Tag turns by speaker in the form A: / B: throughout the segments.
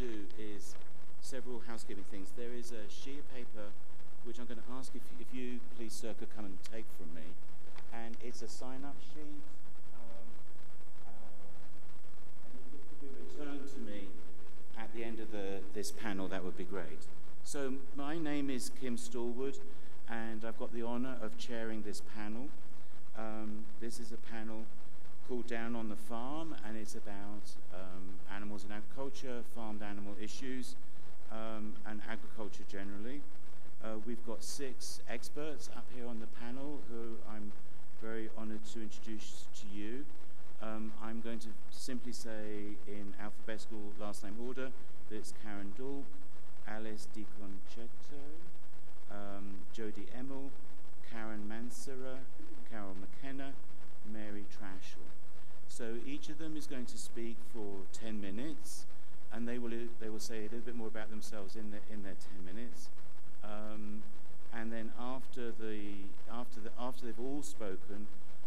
A: do is several housekeeping things. There is a sheet of paper which I'm going to ask if you please, sir, could come and take from me. And it's a sign-up sheet. And if it could be returned to me at the end of this panel, that would be great. So my name is Kim Stallwood, and I've got the honor of chairing this panel. This is a panel called Down on the Farm, and it's about animals and agriculture, farmed animal issues, and agriculture generally. We've got 6 experts up here on the panel who I'm very honored to introduce to you. I'm going to simply say in alphabetical last name order that it's Karen DALKE, Alice DICONCETTO, Jodie EMEL, Karen MANCERA, Carol McKenna, Mary TRASHSEL. So each of them is going to speak for 10 minutes, and they will say a little bit more about themselves in their 10 minutes. And then after they've all spoken,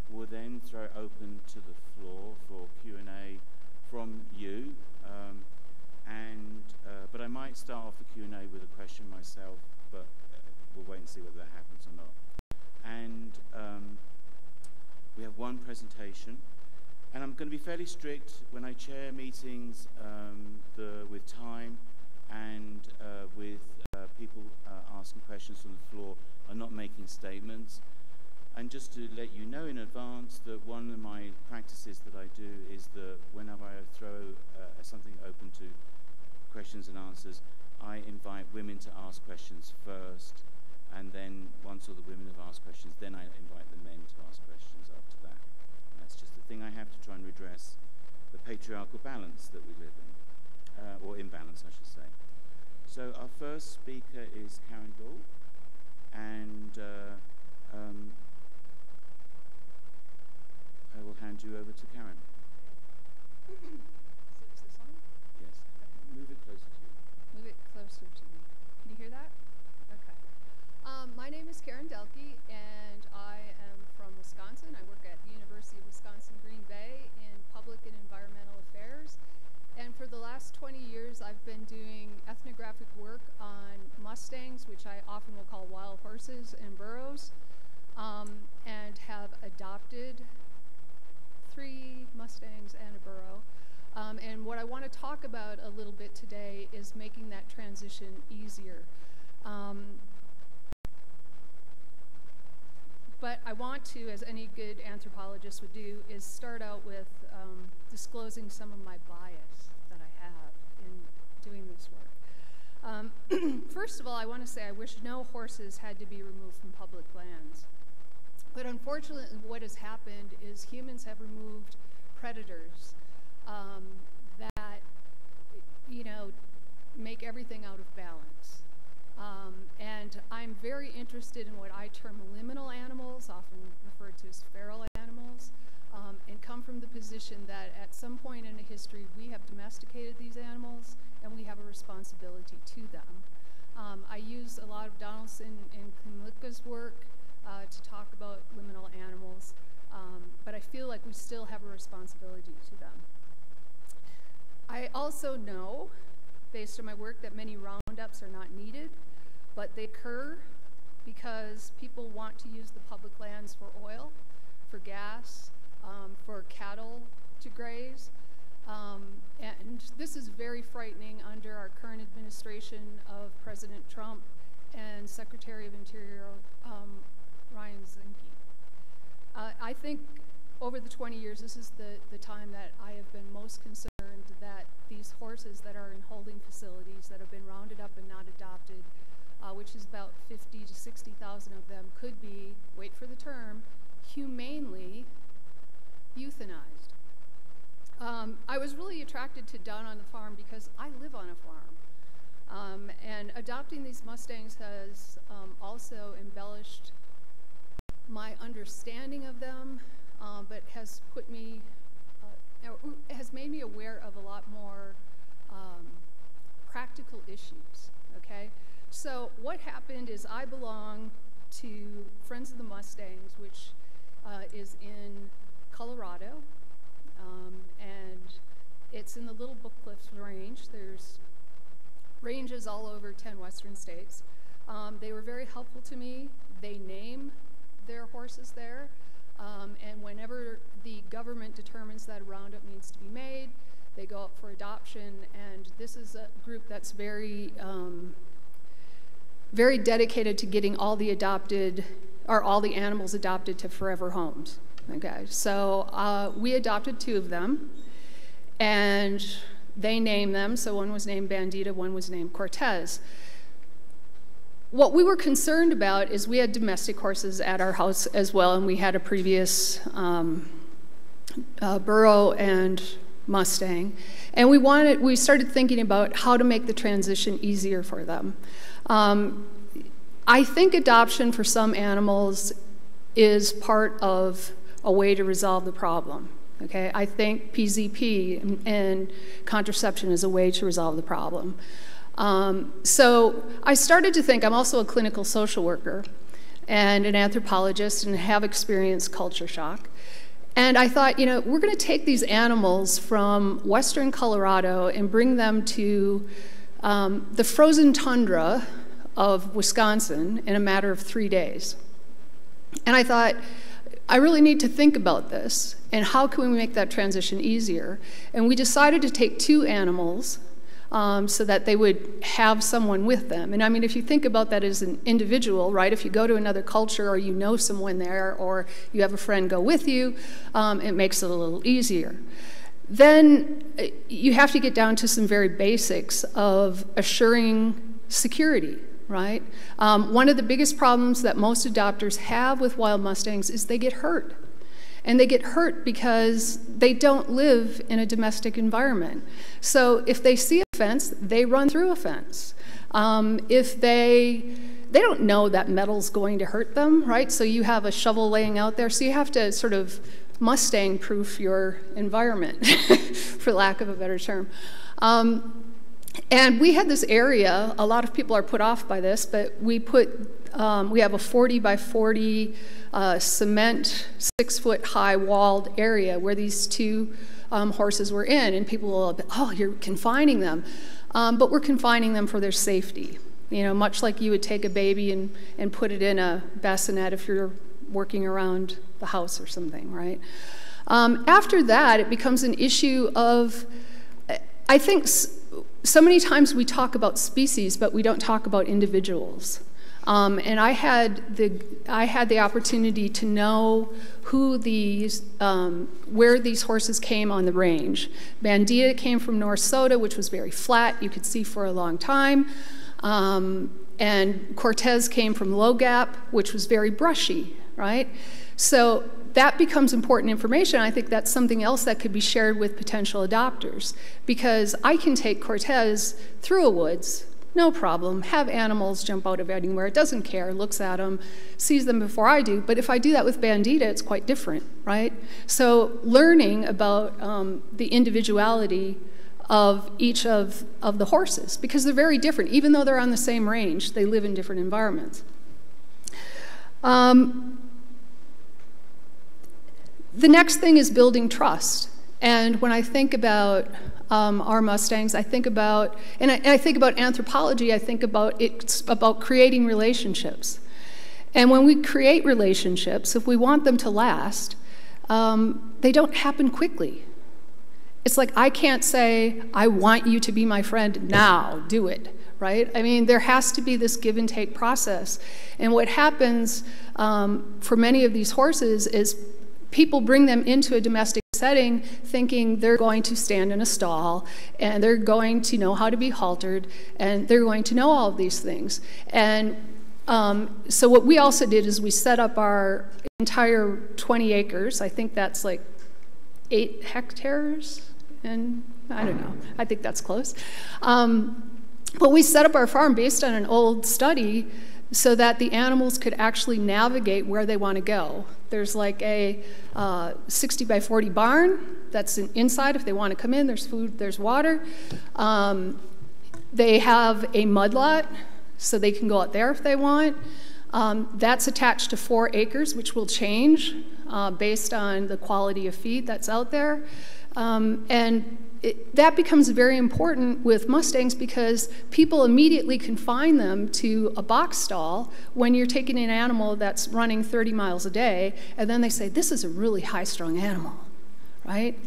A: we'll then throw it open to the floor for Q&A from you. But I might start off the Q&A with a question myself, but we'll wait and see whether that happens or not. And we have one presentation, and I'm going to be fairly strict when I chair meetings with time and with people asking questions from the floor and not making statements. And just to let you know in advance that one of my practices that I do is that whenever I throw something open to questions and answers, I invite women to ask questions first, and then once all the women have asked questions, then I invite the men to ask questions after that. And that's just the thing I have to try and redress the patriarchal balance that we live in, or imbalance, I should say. So our first speaker is Karen DALKE, and I will hand you over to Karen.
B: Is this on?
A: Yes. Move it closer to you.
B: Move it closer to me. Can you hear that? Okay. My name is Karen DALKE, and I am from Wisconsin. I work at the University of Wisconsin-Green Bay in public and environmental affairs. And for the last 20 years, I've been doing ethnographic work on Mustangs, which I often will call wild horses, and burros, and have adopted 3 Mustangs and a burro. And what I want to talk about a little bit today is making that transition easier. But I want to, as any good anthropologist would do, is start out with disclosing some of my bias that I have in doing this work. First of all, I want to say I wish no horses had to be removed from public lands. But unfortunately, what has happened is humans have removed predators that, you know, make everything out of balance. And I'm very interested in what I term liminal animals, often referred to as feral animals, and come from the position that at some point in history we have domesticated these animals and we have a responsibility to them. I use a lot of Donaldson and Klimlicka's work to talk about liminal animals, but I feel like we still have a responsibility to them. I also know, based on my work, that many roundups are not needed, but they occur because people want to use the public lands for oil, for gas, for cattle to graze. And this is very frightening under our current administration of President Trump and Secretary of Interior Ryan Zinke. I think over the 20 years, this is the time that I have been most concerned that these horses that are in holding facilities that have been rounded up and not adopted, which is about 50 to 60,000 of them, could be, wait for the term, humanely euthanized. I was really attracted to Down on the Farm because I live on a farm. And adopting these Mustangs has also embellished my understanding of them, but has put me, has made me aware of a lot more practical issues, okay? So what happened is I belong to Friends of the Mustangs, which is in Colorado, and it's in the Little Book Cliffs Range. There's ranges all over 10 western states. They were very helpful to me. They name their horses there. And whenever the government determines that a roundup needs to be made, they go up for adoption. And this is a group that's very, very dedicated to getting all the adopted, or all the animals adopted to forever homes. Okay, so we adopted 2 of them, and they named them. So one was named Bandita, one was named Cortez. What we were concerned about is we had domestic horses at our house as well, and we had a previous burro and Mustang. And we started thinking about how to make the transition easier for them. I think adoption for some animals is part of a way to resolve the problem. Okay? I think PZP and contraception is a way to resolve the problem. So I started to think, I'm also a clinical social worker and an anthropologist and have experienced culture shock. And I thought, you know, we're going to take these animals from western Colorado and bring them to the frozen tundra of Wisconsin in a matter of 3 days. And I thought, I really need to think about this, and how can we make that transition easier? And we decided to take 2 animals so that they would have someone with them. And I mean, if you think about that as an individual, right, if you go to another culture or you know someone there or you have a friend go with you, it makes it a little easier. Then you have to get down to some very basics of assuring security, right? One of the biggest problems that most adopters have with wild Mustangs is they get hurt. And they get hurt because they don't live in a domestic environment. So if they see a fence, they run through a fence. If they don't know that metal's going to hurt them, right? So you have a shovel laying out there, so you have to sort of Mustang-proof your environment, for lack of a better term. And we had this area, a lot of people are put off by this, but we have a 40 by 40 cement, 6-foot high walled area where these 2 horses were in, and people will, oh, you're confining them. But we're confining them for their safety. You know, much like you would take a baby and put it in a bassinet if you're working around the house or something, right? After that, it becomes an issue of, I think so many times we talk about species, but we don't talk about individuals. And I had the opportunity to know who where these horses came on the range. Bandita came from North Soda, which was very flat, you could see for a long time. And Cortez came from Low Gap, which was very brushy, right? So that becomes important information. I think that's something else that could be shared with potential adopters, because I can take Cortez through a woods, no problem, have animals jump out of anywhere, it doesn't care, looks at them, sees them before I do. But if I do that with Bandita, it's quite different, right? So learning about the individuality of each of the horses, because they're very different. Even though they're on the same range, they live in different environments. The next thing is building trust. And when I think about our Mustangs, I think about, and I think about anthropology, I think about it's about creating relationships. And when we create relationships, if we want them to last, they don't happen quickly. It's like, I can't say, I want you to be my friend now, do it, right? I mean, there has to be this give and take process. And what happens for many of these horses is people bring them into a domestic setting thinking they're going to stand in a stall and they're going to know how to be haltered and they're going to know all of these things. And so what we also did is we set up our entire 20 acres. I think that's like 8 hectares, and I don't know, I think that's close. But we set up our farm based on an old study so that the animals could actually navigate where they want to go. There's like a 60 by 40 barn that's inside if they want to come in. There's food, there's water. They have a mud lot, so they can go out there if they want. That's attached to 4 acres, which will change based on the quality of feed that's out there. And that becomes very important with Mustangs because people immediately confine them to a box stall when you're taking an animal that's running 30 miles a day, and then they say, this is a really high-strung animal, right?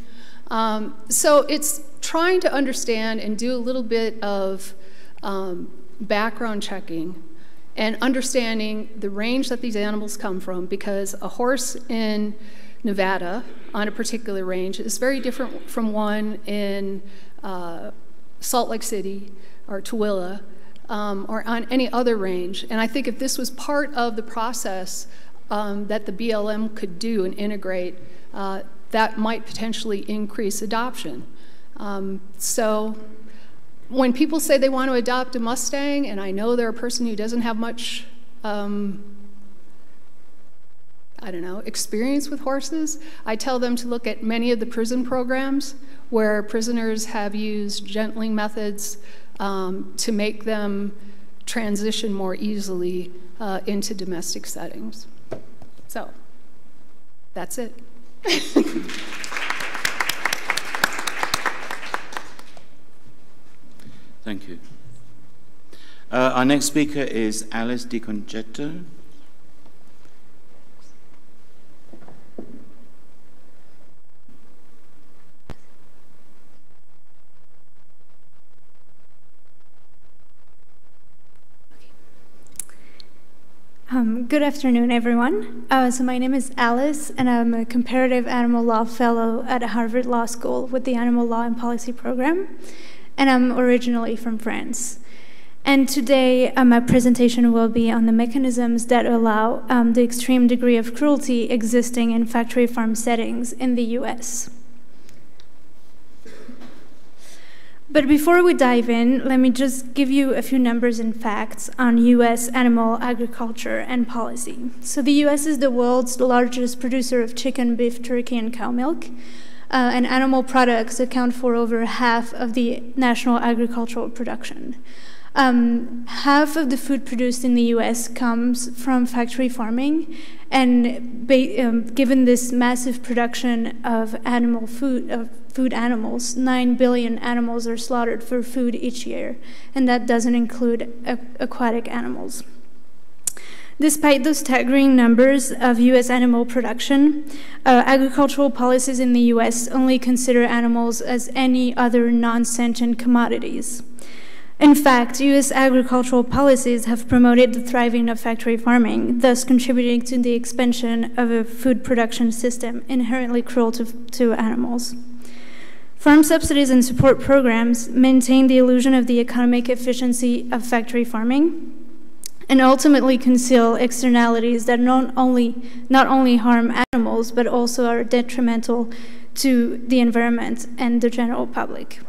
B: So it's trying to understand and do a little bit of background checking and understanding the range that these animals come from, because a horse in Nevada on a particular range is very different from one in Salt Lake City or Tooele or on any other range. And I think if this was part of the process that the BLM could do and integrate, that might potentially increase adoption. So when people say they want to adopt a Mustang, and I know they're a person who doesn't have much, I don't know, experience with horses, I tell them to look at many of the prison programs where prisoners have used gentling methods to make them transition more easily into domestic settings. So, that's it.
A: Thank you. Our next speaker is Alice DICONCETTO.
C: Good afternoon, everyone. So my name is Alice, and I'm a comparative animal law fellow at Harvard Law School with the Animal Law and Policy program, and I'm originally from France. And today, my presentation will be on the mechanisms that allow the extreme degree of cruelty existing in factory farm settings in the US. But before we dive in, let me just give you a few numbers and facts on US animal agriculture and policy. So the US is the world's largest producer of chicken, beef, turkey, and cow milk. And animal products account for over half of the national agricultural production. Half of the food produced in the US comes from factory farming, and given this massive production of animal food, food animals, 9 billion animals are slaughtered for food each year, and that doesn't include aquatic animals. Despite those staggering numbers of US animal production, agricultural policies in the US only consider animals as any other non-sentient commodities. In fact, US agricultural policies have promoted the thriving of factory farming, thus contributing to the expansion of a food production system inherently cruel to animals. Farm subsidies and support programs maintain the illusion of the economic efficiency of factory farming and ultimately conceal externalities that not only harm animals, but also are detrimental to the environment and the general public.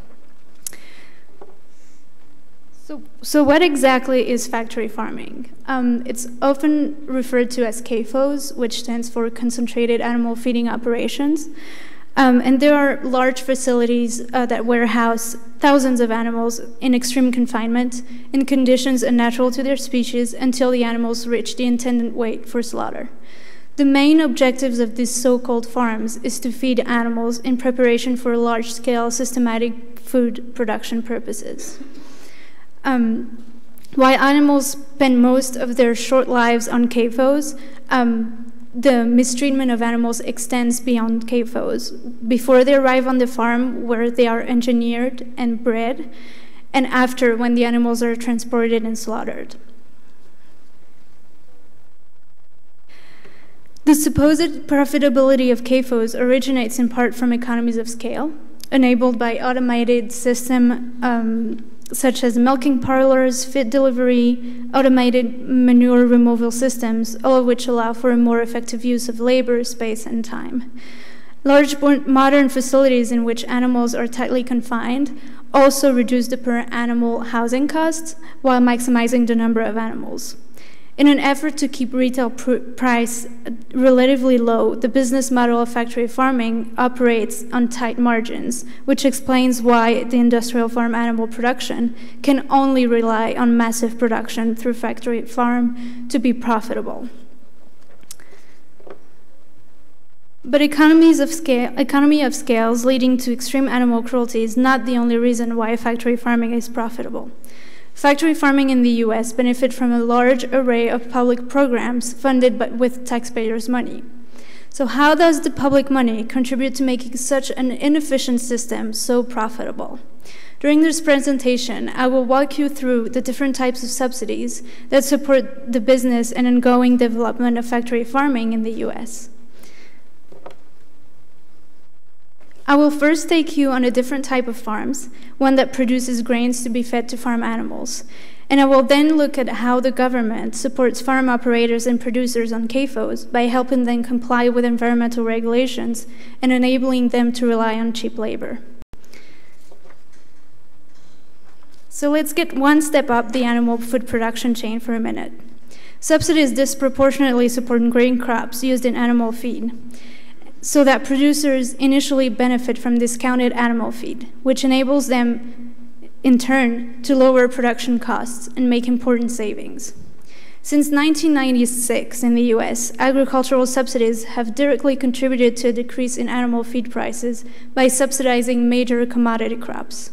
C: So what exactly is factory farming? It's often referred to as CAFOS, which stands for Concentrated Animal Feeding Operations. And there are large facilities that warehouse thousands of animals in extreme confinement in conditions unnatural to their species until the animals reach the intended weight for slaughter. The main objectives of these so-called farms is to feed animals in preparation for large-scale systematic food production purposes. While animals spend most of their short lives on CAFOs, the mistreatment of animals extends beyond CAFOs. Before they arrive on the farm, where they are engineered and bred, and after, when the animals are transported and slaughtered. The supposed profitability of CAFOs originates in part from economies of scale, enabled by automated systems such as milking parlors, feed delivery, automated manure removal systems, all of which allow for a more effective use of labor, space, and time. Large modern facilities in which animals are tightly confined also reduce the per animal housing costs while maximizing the number of animals. In an effort to keep retail price relatively low, the business model of factory farming operates on tight margins, which explains why the industrial farm animal production can only rely on massive production through factory farm to be profitable. But economy of scales leading to extreme animal cruelty is not the only reason why factory farming is profitable. Factory farming in the US benefit from a large array of public programs funded with taxpayers' money. So how does the public money contribute to making such an inefficient system so profitable? During this presentation, I will walk you through the different types of subsidies that support the business and ongoing development of factory farming in the US. I will first take you on a different type of farms, one that produces grains to be fed to farm animals. And I will then look at how the government supports farm operators and producers on CAFOS by helping them comply with environmental regulations and enabling them to rely on cheap labor. So let's get one step up the animal food production chain for a minute. Subsidies disproportionately support grain crops used in animal feed, so that producers initially benefit from discounted animal feed, which enables them, in turn, to lower production costs and make important savings. Since 1996 in the US, agricultural subsidies have directly contributed to a decrease in animal feed prices by subsidizing major commodity crops.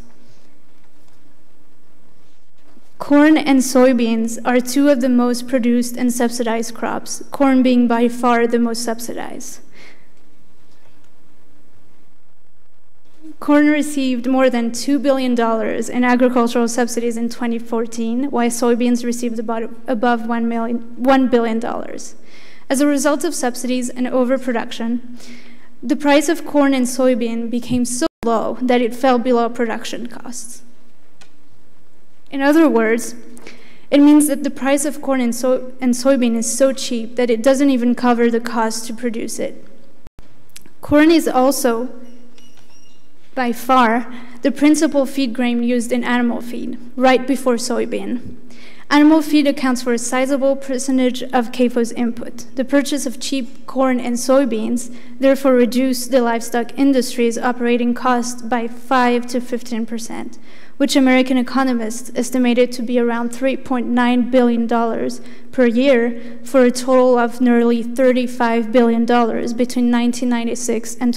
C: Corn and soybeans are two of the most produced and subsidized crops, corn being by far the most subsidized. Corn received more than $2 billion in agricultural subsidies in 2014, while soybeans received above $1 billion. As a result of subsidies and overproduction, the price of corn and soybean became so low that it fell below production costs. In other words, it means that the price of corn and soybean is so cheap that it doesn't even cover the cost to produce it. Corn is also, by far, the principal feed grain used in animal feed, right before soybean. Animal feed accounts for a sizable percentage of CAFOS input. The purchase of cheap corn and soybeans therefore reduced the livestock industry's operating costs by 5 to 15%, which American economists estimated to be around $3.9 billion per year, for a total of nearly $35 billion between 1996 and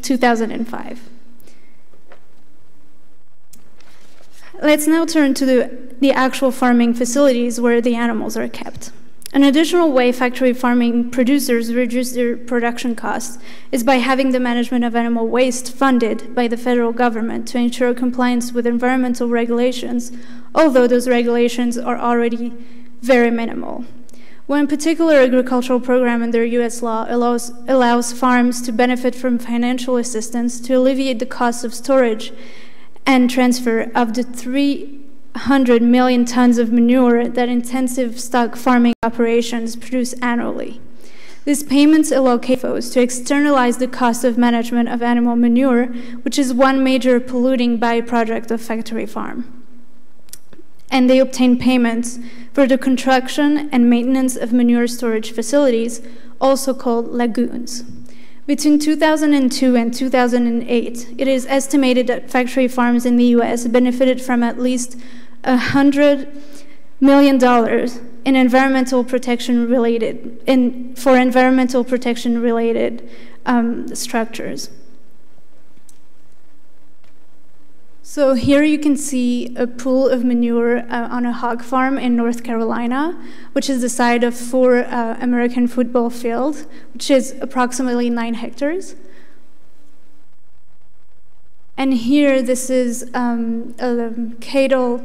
C: 2005. Let's now turn to the actual farming facilities where the animals are kept. An additional way factory farming producers reduce their production costs is by having the management of animal waste funded by the federal government to ensure compliance with environmental regulations, although those regulations are already very minimal. One particular agricultural program under US law allows farms to benefit from financial assistance to alleviate the cost of storage and transfer of the 300 million tons of manure that intensive stock farming operations produce annually. These payments allow CAFOS to externalize the cost of management of animal manure, which is one major polluting byproduct of factory farm. And they obtain payments for the construction and maintenance of manure storage facilities, also called lagoons. Between 2002 and 2008, it is estimated that factory farms in the US benefited from at least $100 million in environmental protection related structures. So here you can see a pool of manure on a hog farm in North Carolina, which is the site of 4 American football fields, which is approximately 9 hectares. And here, this is a cattle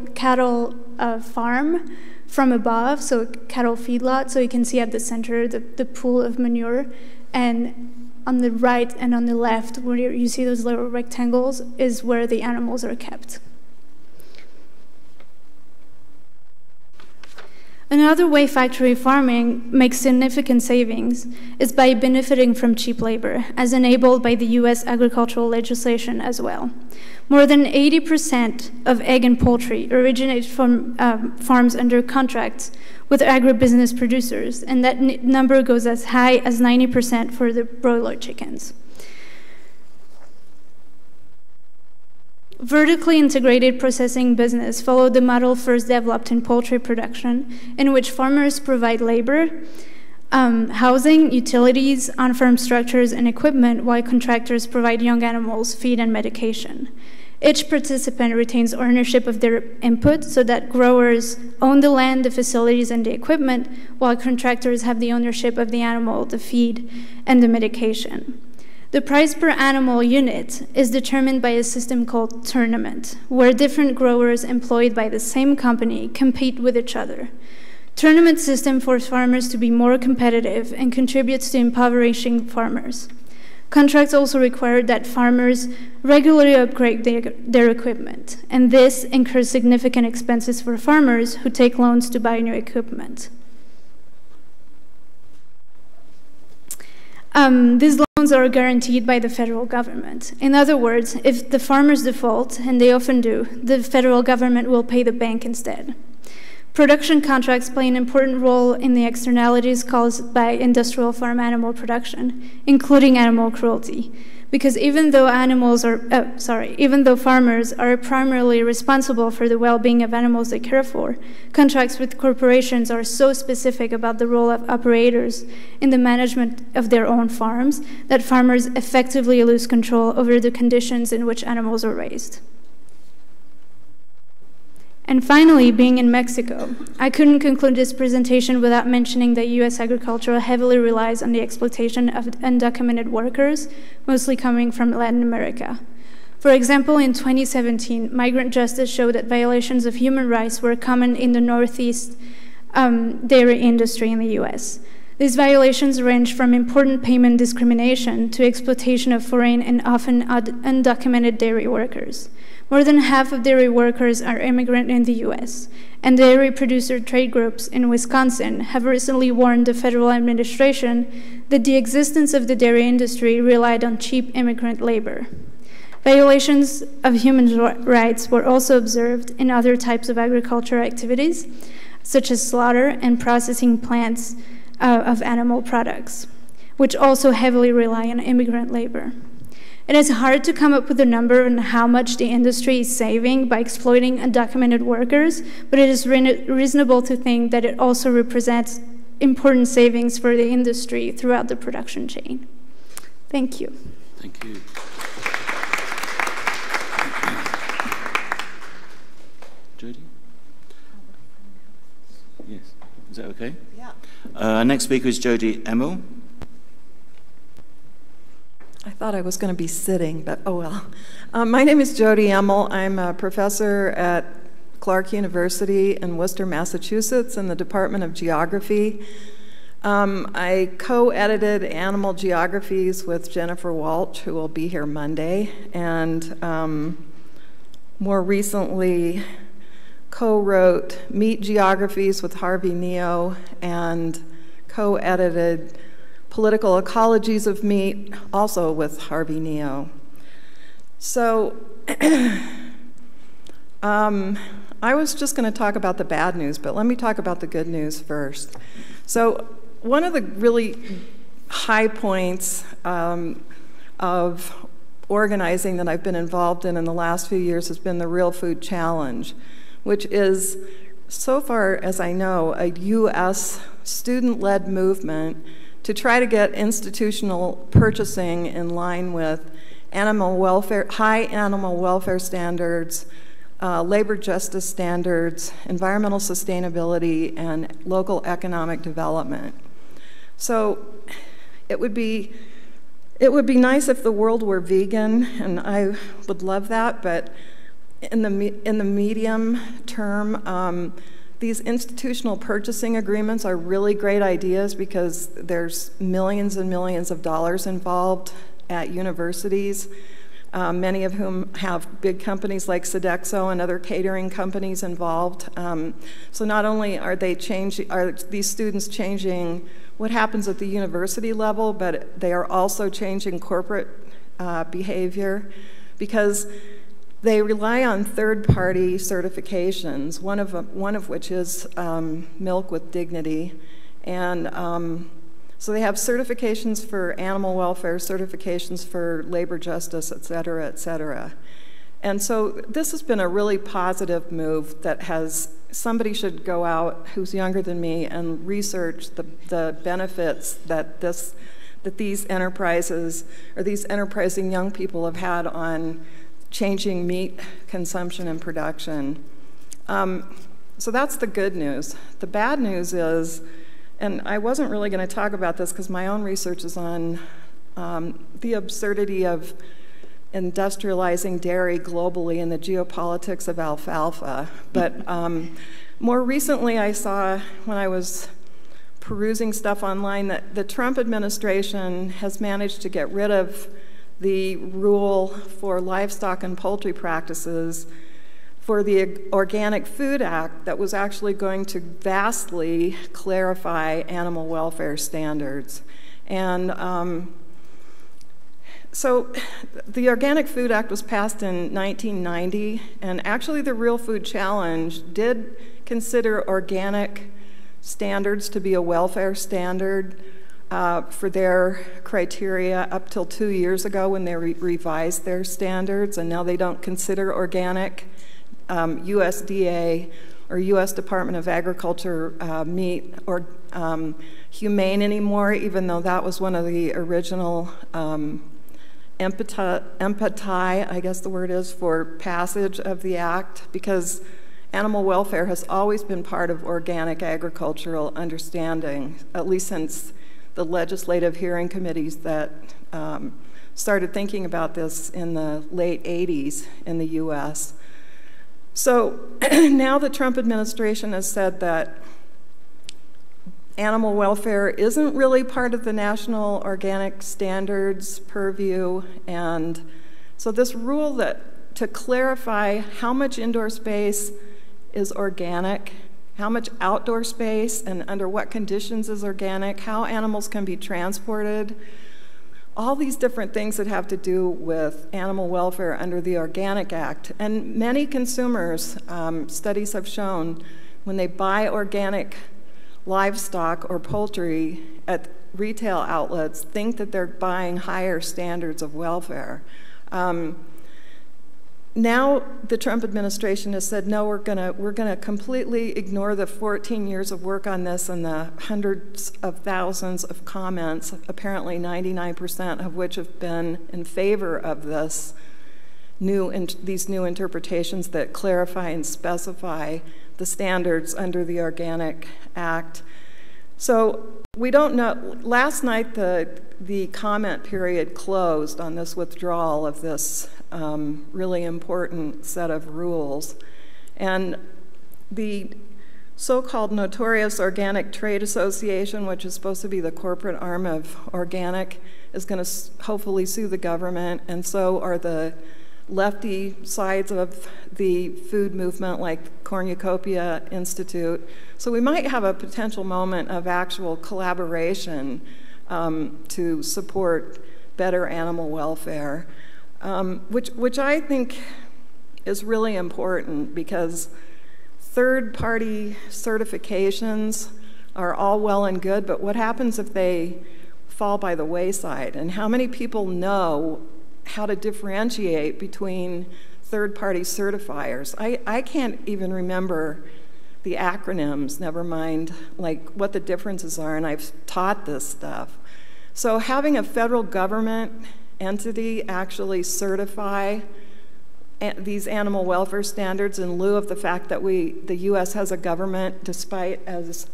C: farm from above, so cattle feedlot. So you can see at the center the pool of manure, and on the right and on the left, where you see those little rectangles, is where the animals are kept. Another way factory farming makes significant savings is by benefiting from cheap labor, as enabled by the US agricultural legislation as well. More than 80% of egg and poultry originate from farms under contracts with agribusiness producers, and that number goes as high as 90% for the broiler chickens. Vertically integrated processing business followed the model first developed in poultry production, in which farmers provide labor, housing, utilities, on-farm structures, and equipment, while contractors provide young animals feed and medication. Each participant retains ownership of their input so that growers own the land, the facilities, and the equipment, while contractors have the ownership of the animal, the feed, and the medication. The price per animal unit is determined by a system called tournament, where different growers employed by the same company compete with each other. Tournament system forces farmers to be more competitive and contributes to impoverishing farmers. Contracts also require that farmers regularly upgrade their equipment, and this incurs significant expenses for farmers who take loans to buy new equipment. These loans are guaranteed by the federal government. In other words, if the farmers default, and they often do, the federal government will pay the bank instead. Production contracts play an important role in the externalities caused by industrial farm animal production, including animal cruelty. Because even though farmers are primarily responsible for the well-being of animals they care for, contracts with corporations are so specific about the role of operators in the management of their own farms that farmers effectively lose control over the conditions in which animals are raised. And finally, being in Mexico, I couldn't conclude this presentation without mentioning that U.S. agriculture heavily relies on the exploitation of undocumented workers, mostly coming from Latin America. For example, in 2017, migrant justice showed that violations of human rights were common in the Northeast dairy industry in the U.S. These violations range from important payment discrimination to exploitation of foreign and often undocumented dairy workers. More than half of dairy workers are immigrant in the U.S., and dairy producer trade groups in Wisconsin have recently warned the federal administration that the existence of the dairy industry relied on cheap immigrant labor. Violations of human rights were also observed in other types of agricultural activities, such as slaughter and processing plants of animal products, which also heavily rely on immigrant labor. It is hard to come up with a number on how much the industry is saving by exploiting undocumented workers, but it is reasonable to think that it also represents important savings for the industry throughout the production chain. Thank you.
A: Thank you. Jody? Yes. Is that okay?
D: Yeah.
A: Our next speaker is Jody EMEL.
D: I thought I was going to be sitting, but oh well. My name is Jody EMEL. I'm a professor at Clark University in Worcester, Massachusetts, in the Department of Geography. I co-edited Animal Geographies with Jennifer Walsh, who will be here Monday, and more recently co-wrote Meat Geographies with Harvey Neo and co-edited Political Ecologies of Meat, also with Harvey Neo. So I was just going to talk about the bad news, but let me talk about the good news first. So one of the really high points of organizing that I've been involved in the last few years has been the Real Food Challenge, which is, so far as I know, a U.S. student-led movement to try to get institutional purchasing in line with animal welfare, high animal welfare standards, labor justice standards, environmental sustainability, and local economic development. So it would be nice if the world were vegan, and I would love that, but in the medium term, these institutional purchasing agreements are really great ideas because there's millions and millions of dollars involved at universities, many of whom have big companies like Sodexo and other catering companies involved. So not only are these students changing what happens at the university level, but they are also changing corporate behavior, because they rely on third-party certifications, one of which is Milk with Dignity. And so they have certifications for animal welfare, certifications for labor justice, et cetera, et cetera. And so this has been a really positive move that has somebody should go out who's younger than me and research the benefits that these enterprises, or these enterprising young people, have had on changing meat consumption and production. So that's the good news. The bad news is, and I wasn't really going to talk about this because my own research is on the absurdity of industrializing dairy globally and the geopolitics of alfalfa. But more recently I saw, when I was perusing stuff online, that the Trump administration has managed to get rid of the rule for livestock and poultry practices for the Organic Food Act that was actually going to vastly clarify animal welfare standards. And so the Organic Food Act was passed in 1990, and actually the Real Food Challenge did consider organic standards to be a welfare standard for their criteria up till 2 years ago when they revised their standards, and now they don't consider organic USDA or U.S. Department of Agriculture meat or humane anymore, even though that was one of the original empathy, I guess the word is, for passage of the act, because animal welfare has always been part of organic agricultural understanding, at least since the legislative hearing committees that started thinking about this in the late 80s in the US. So now the Trump administration has said that animal welfare isn't really part of the national organic standards purview, and so this rule that to clarify how much indoor space is organic, how much outdoor space and under what conditions is organic, how animals can be transported, all these different things that have to do with animal welfare under the Organic Act. And many consumers, studies have shown, when they buy organic livestock or poultry at retail outlets, think that they're buying higher standards of welfare. Now the Trump administration has said, no, we're gonna completely ignore the 14 years of work on this and the hundreds of thousands of comments, apparently 99% of which have been in favor of these new interpretations that clarify and specify the standards under the Organic Act. So we don't know. Last night the comment period closed on this withdrawal of this really important set of rules. And the so-called Notorious Organic Trade Association, which is supposed to be the corporate arm of organic, is going to hopefully sue the government, and so are the lefty sides of the food movement like Cornucopia Institute. So we might have a potential moment of actual collaboration to support better animal welfare, which I think is really important, because third-party certifications are all well and good, but what happens if they fall by the wayside? And how many people know how to differentiate between third-party certifiers? I can't even remember the acronyms, never mind like what the differences are, and I've taught this stuff. So having a federal government entity actually certify these animal welfare standards in lieu of the fact that the U.S. has a government, despite, as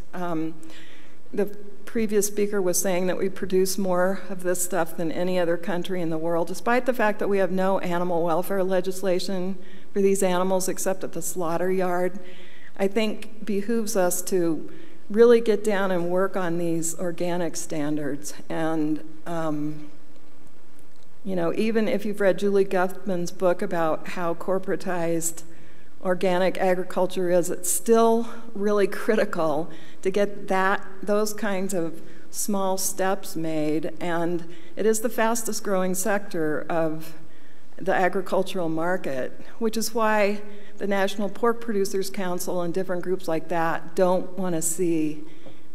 D: the previous speaker was saying, that we produce more of this stuff than any other country in the world, despite the fact that we have no animal welfare legislation for these animals except at the slaughter yard, I think behooves us to really get down and work on these organic standards. And you know, even if you've read Julie Guthman's book about how corporatized organic agriculture is, it's still really critical to get those kinds of small steps made, and it is the fastest growing sector of the agricultural market, which is why the National Pork Producers Council and different groups like that don't want to see,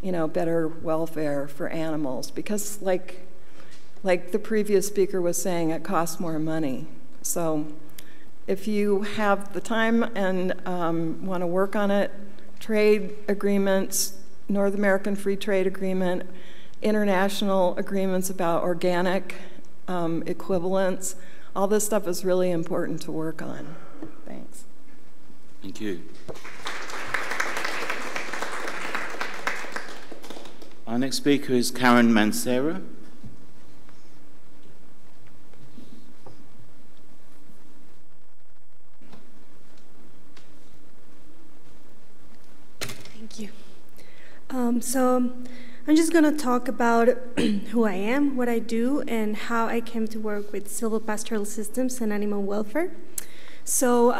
D: you know, better welfare for animals, because like the previous speaker was saying, it costs more money. So if you have the time and want to work on it, trade agreements, North American Free Trade Agreement, international agreements about organic equivalents. All this stuff is really important to work on. Thanks.
A: Thank you. Our next speaker is Karen MANCERA.
E: Thank you. So I'm just going to talk about who I am, what I do, and how I came to work with silvopastoral systems and animal welfare. So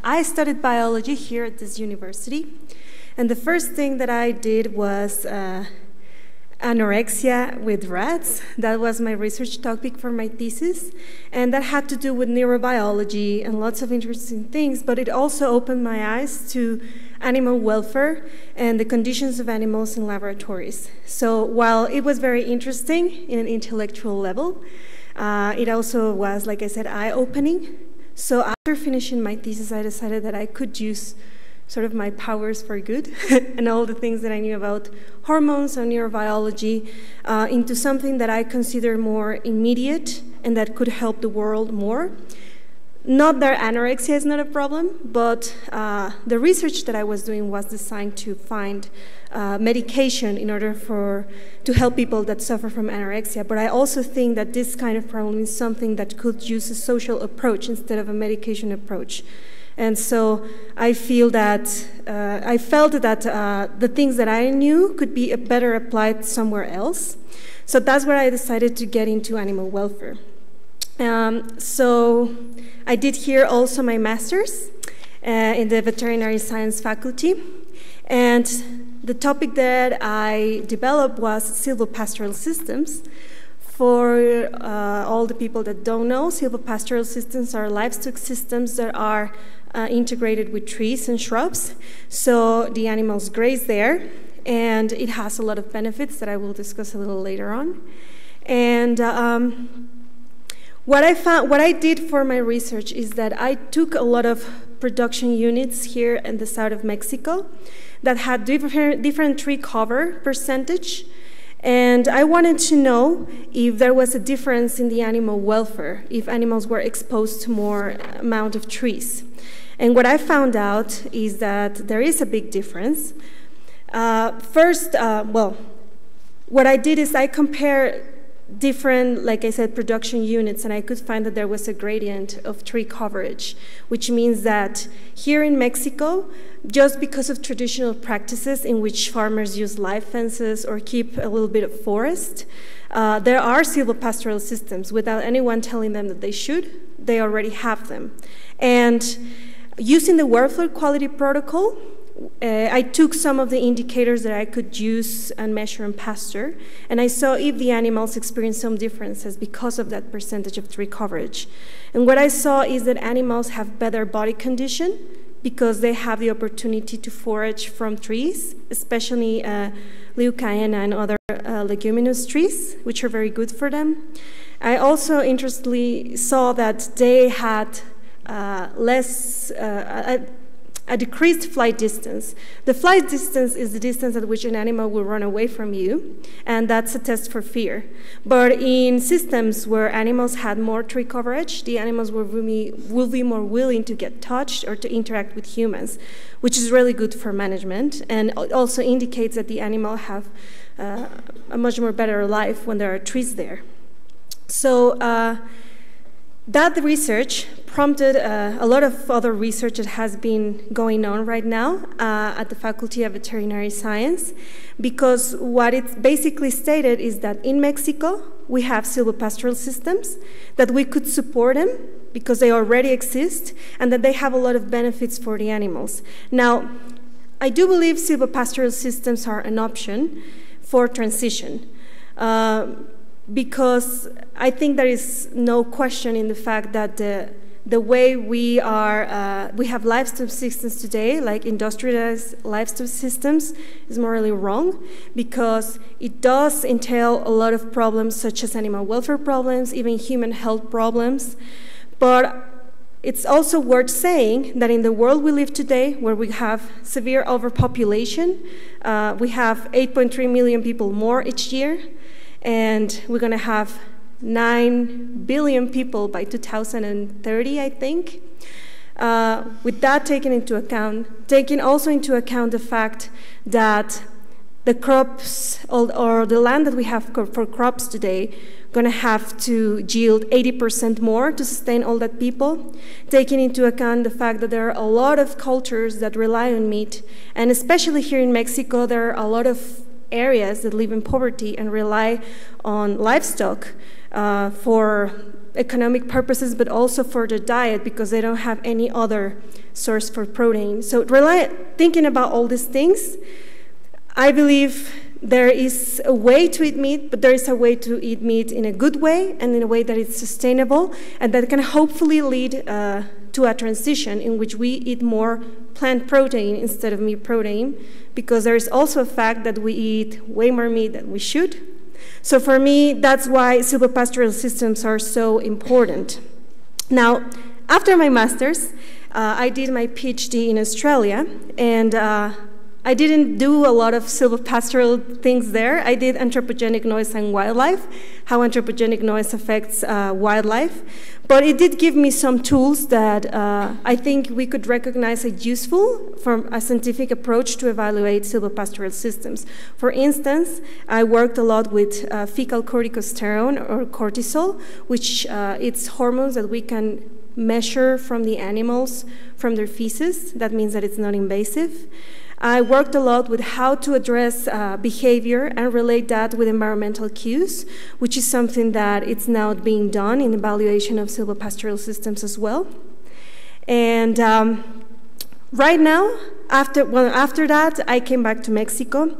E: I studied biology here at this university, and the first thing that I did was anorexia with rats. That was my research topic for my thesis, and that had to do with neurobiology and lots of interesting things, but it also opened my eyes to animal welfare and the conditions of animals in laboratories. So while it was very interesting in an intellectual level, it also was, like I said, eye-opening. So after finishing my thesis, I decided that I could use sort of my powers for good and all the things that I knew about hormones and neurobiology into something that I consider more immediate and that could help the world more. Not that anorexia is not a problem, but the research that I was doing was designed to find medication in order to help people that suffer from anorexia. But I also think that this kind of problem is something that could use a social approach instead of a medication approach. And so I felt that the things that I knew could be better applied somewhere else. So that's where I decided to get into animal welfare. So I did here also my master's in the veterinary science faculty. And the topic that I developed was silvopastoral systems. For all the people that don't know, silvopastoral systems are livestock systems that are integrated with trees and shrubs. So the animals graze there, and it has a lot of benefits that I will discuss a little later on. And what I did for my research is that I took a lot of production units here in the south of Mexico that had different tree cover percentage, and I wanted to know if there was a difference in the animal welfare, if animals were exposed to more amount of trees. And what I found out is that there is a big difference. What I did is I compared different, like I said, production units, and I could find that there was a gradient of tree coverage, which means that here in Mexico, just because of traditional practices in which farmers use live fences or keep a little bit of forest, there are silvopastoral systems without anyone telling them that they should. They already have them. And using the welfare quality protocol, I took some of the indicators that I could use and measure in pasture, and I saw if the animals experienced some differences because of that percentage of tree coverage. And what I saw is that animals have better body condition because they have the opportunity to forage from trees, especially MCKENNA and other leguminous trees, which are very good for them. I also interestingly saw that they had a decreased flight distance. The flight distance is the distance at which an animal will run away from you, and that's a test for fear. But in systems where animals had more tree coverage, the animals will be more willing to get touched or to interact with humans, which is really good for management, and also indicates that the animal have a much more better life when there are trees there. So that research prompted a lot of other research that has been going on right now at the Faculty of Veterinary Science, because what it basically stated is that in Mexico, we have silvopastoral systems, that we could support them because they already exist, and that they have a lot of benefits for the animals. Now, I do believe silvopastoral systems are an option for transition. Because I think there is no question in the fact that the way we have livestock systems today, like industrialized livestock systems, is morally wrong, because it does entail a lot of problems such as animal welfare problems, even human health problems. But It's also worth saying that in the world we live today, where we have severe overpopulation, we have 8.3 million people more each year, and we're going to have 9 billion people by 2030, I think. With that taken into account, taking also into account the fact that the crops or the land that we have for crops today going to have to yield 80% more to sustain all that people, taking into account the fact that there are a lot of cultures that rely on meat, and especially here in Mexico, there are a lot of areas that live in poverty and rely on livestock for economic purposes, but also for their diet because they don't have any other source for protein. So thinking about all these things, I believe there is a way to eat meat, but there is a way to eat meat in a good way and in a way that is sustainable and that can hopefully lead to a transition in which we eat more plant protein instead of meat protein, because there is also a fact that we eat way more meat than we should. So for me, that's why silvopastoral systems are so important. Now, after my master's, I did my PhD in Australia, and I didn't do a lot of silvopastoral things there. I did anthropogenic noise and wildlife, how anthropogenic noise affects wildlife. But it did give me some tools that I think we could recognize as useful from a scientific approach to evaluate silvopastoral systems. For instance, I worked a lot with fecal corticosterone or cortisol, which it's hormones that we can measure from the animals, from their feces. That means that it's not invasive. I worked a lot with how to address behavior and relate that with environmental cues, which is something that it's now being done in evaluation of silvopastoral systems as well. And right now, after that, I came back to Mexico.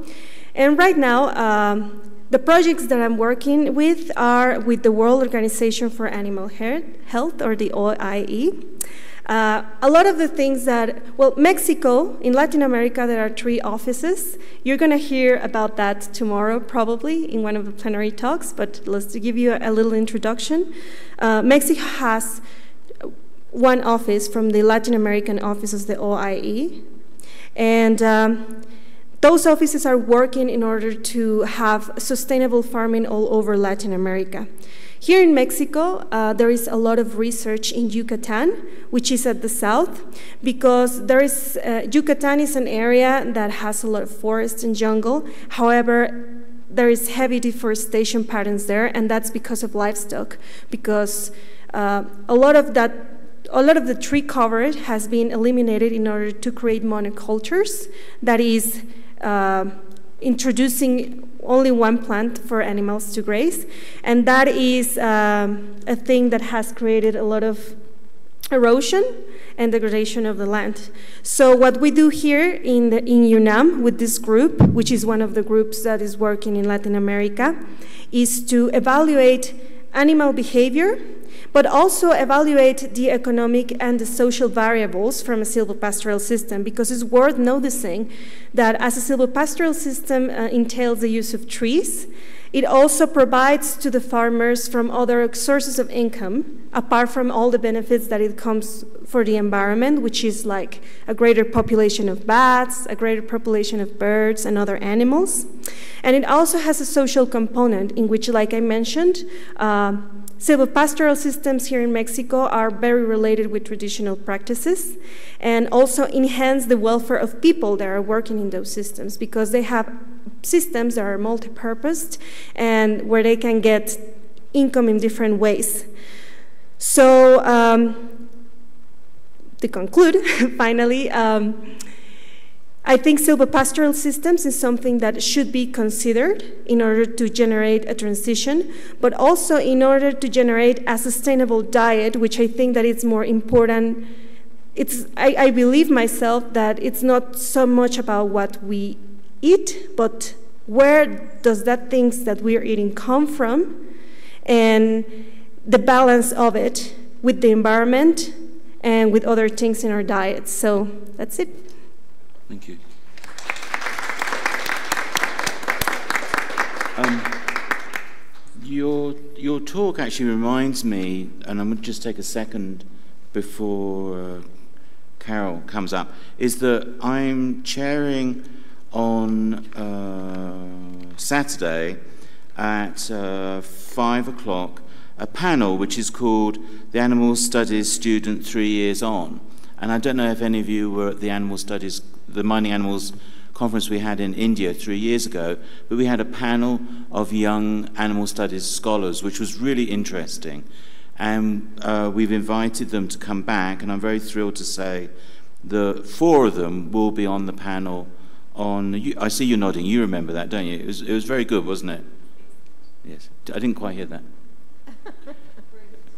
E: And right now, the projects that I'm working with are with the World Organization for Animal Health, or the OIE. A lot of the things that, well, Mexico, in Latin America, there are 3 offices. You're going to hear about that tomorrow, probably, in one of the plenary talks, but let's give you a little introduction. Mexico has 1 office from the Latin American offices, the OIE, and those offices are working in order to have sustainable farming all over Latin America. Here in Mexico, there is a lot of research in Yucatan, which is at the south, because Yucatan is an area that has a lot of forest and jungle. However, there is heavy deforestation patterns there, and that's because of livestock, because a lot of the tree cover has been eliminated in order to create monocultures, that is introducing only 1 plant for animals to graze, and that is a thing that has created a lot of erosion and degradation of the land. So what we do here in UNAM with this group, which is one of the groups that is working in Latin America, is to evaluate animal behavior, but also evaluate the economic and the social variables from a silvopastoral system, because it's worth noticing that as a silvopastoral system entails the use of trees, it also provides to the farmers from other sources of income, apart from all the benefits that it comes for the environment, which is like a greater population of bats, a greater population of birds and other animals. And it also has a social component in which, like I mentioned, silvopastoral systems here in Mexico are very related with traditional practices and also enhance the welfare of people that are working in those systems, because they have systems that are multi-purposed and where they can get income in different ways. So to conclude, finally, I think silvopastoral systems is something that should be considered in order to generate a transition, but also in order to generate a sustainable diet, which I think that it's more important. I believe myself that it's not so much about what we eat, but where does that things that we're eating come from, and the balance of it with the environment and with other things in our diets. So that's it.
A: Thank you. Your talk actually reminds me, and I'm going to just take a second before Carol comes up, is that I'm chairing on Saturday at 5 o'clock a panel which is called the Animal Studies Student 3 Years On. And I don't know if any of you were at the Animal Studies, the Mining Animals conference we had in India 3 years ago, but we had a panel of young animal studies scholars, which was really interesting. And we've invited them to come back, and I'm very thrilled to say the 4 of them will be on the panel on, I see you nodding, you remember that, don't you? It was very good, wasn't it? Yes, I didn't quite hear that.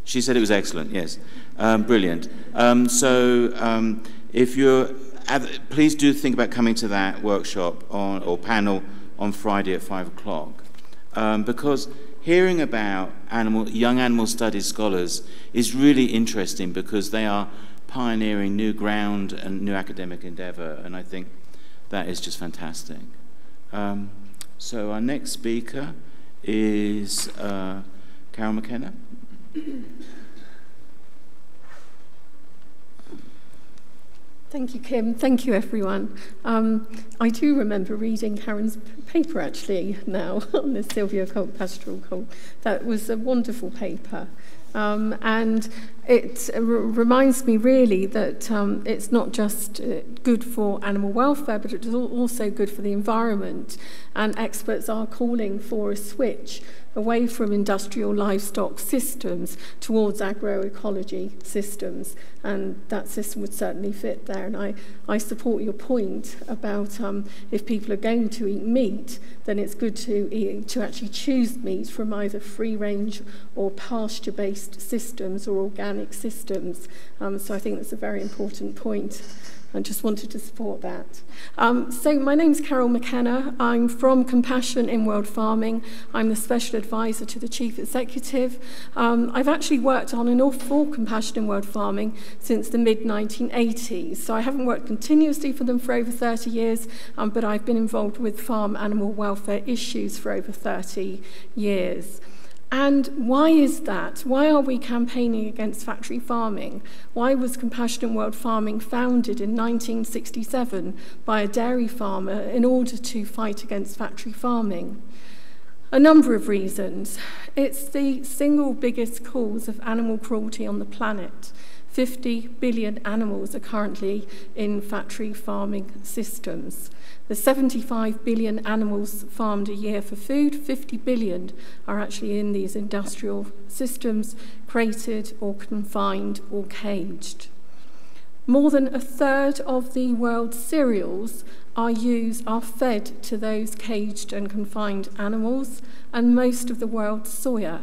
A: She said it was excellent, yes. Brilliant. If you're, please do think about coming to that workshop or panel on Friday at 5 o'clock. Because hearing about young animal studies scholars is really interesting because they are pioneering new ground and new academic endeavor, and I think that is just fantastic. So our next speaker is Carol McKenna.
F: Thank you, Kim. Thank you, everyone. I do remember reading Karen's paper, actually, now, on the Silvio-Colt pastoral cult. That was a wonderful paper. And it reminds me, really, that it's not just good for animal welfare, but it's also good for the environment. And experts are calling for a switch away from industrial livestock systems towards agroecology systems, and that system would certainly fit there. And I support your point about if people are going to eat meat, then it's good to actually choose meat from either free-range or pasture-based systems or organic systems. So I think that's a very important point. I just wanted to support that. So my name's Carol McKenna. I'm from Compassion in World Farming. I'm the Special Advisor to the Chief Executive. I've actually worked on and off for Compassion in World Farming since the mid-1980s. So I haven't worked continuously for them for over 30 years, but I've been involved with farm animal welfare issues for over 30 years. And why is that? Why are we campaigning against factory farming? Why was Compassion in World Farming founded in 1967 by a dairy farmer in order to fight against factory farming? A number of reasons. It's the single biggest cause of animal cruelty on the planet. 50 billion animals are currently in factory farming systems. There's 75 billion animals farmed a year for food. 50 billion are actually in these industrial systems, crated or confined or caged. More than a third of the world's cereals are fed to those caged and confined animals, and most of the world's soya.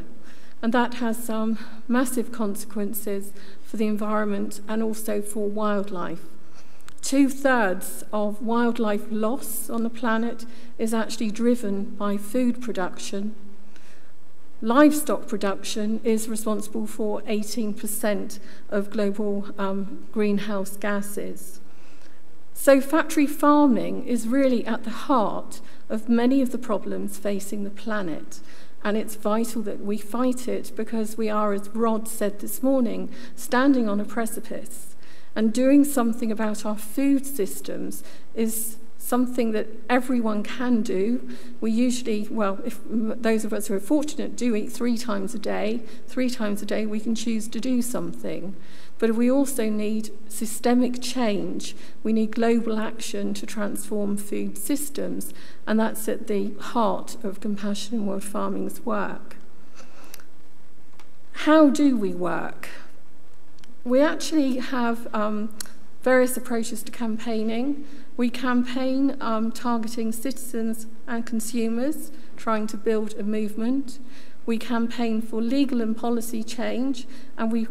F: And that has some massive consequences for the environment and also for wildlife. 2/3 of wildlife loss on the planet is actually driven by food production. Livestock production is responsible for 18% of global greenhouse gases. So factory farming is really at the heart of many of the problems facing the planet. And it's vital that we fight it because we are, as Rod said this morning, standing on a precipice. And doing something about our food systems is something that everyone can do. We usually, well, if those of us who are fortunate do eat 3 times a day, 3 times a day we can choose to do something. But we also need systemic change. We need global action to transform food systems, and that's at the heart of Compassion in World Farming's work. How do we work? We actually have various approaches to campaigning. We campaign targeting citizens and consumers, trying to build a movement. We campaign for legal and policy change, and we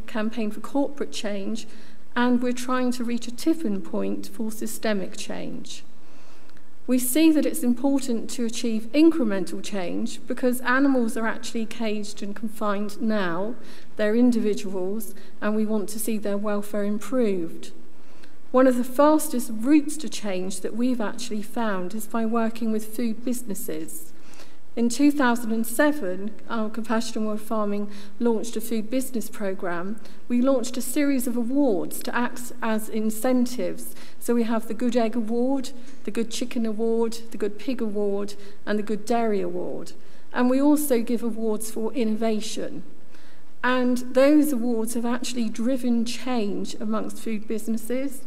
F: campaign for corporate change, and we're trying to reach a tipping point for systemic change. We see that it's important to achieve incremental change because animals are actually caged and confined now. They're individuals, and we want to see their welfare improved. One of the fastest routes to change that we've actually found is by working with food businesses. In 2007, our Compassion World Farming launched a food business program. We launched a series of awards to act as incentives. So we have the Good Egg Award, the Good Chicken Award, the Good Pig Award, and the Good Dairy Award. And we also give awards for innovation. And those awards have actually driven change amongst food businesses.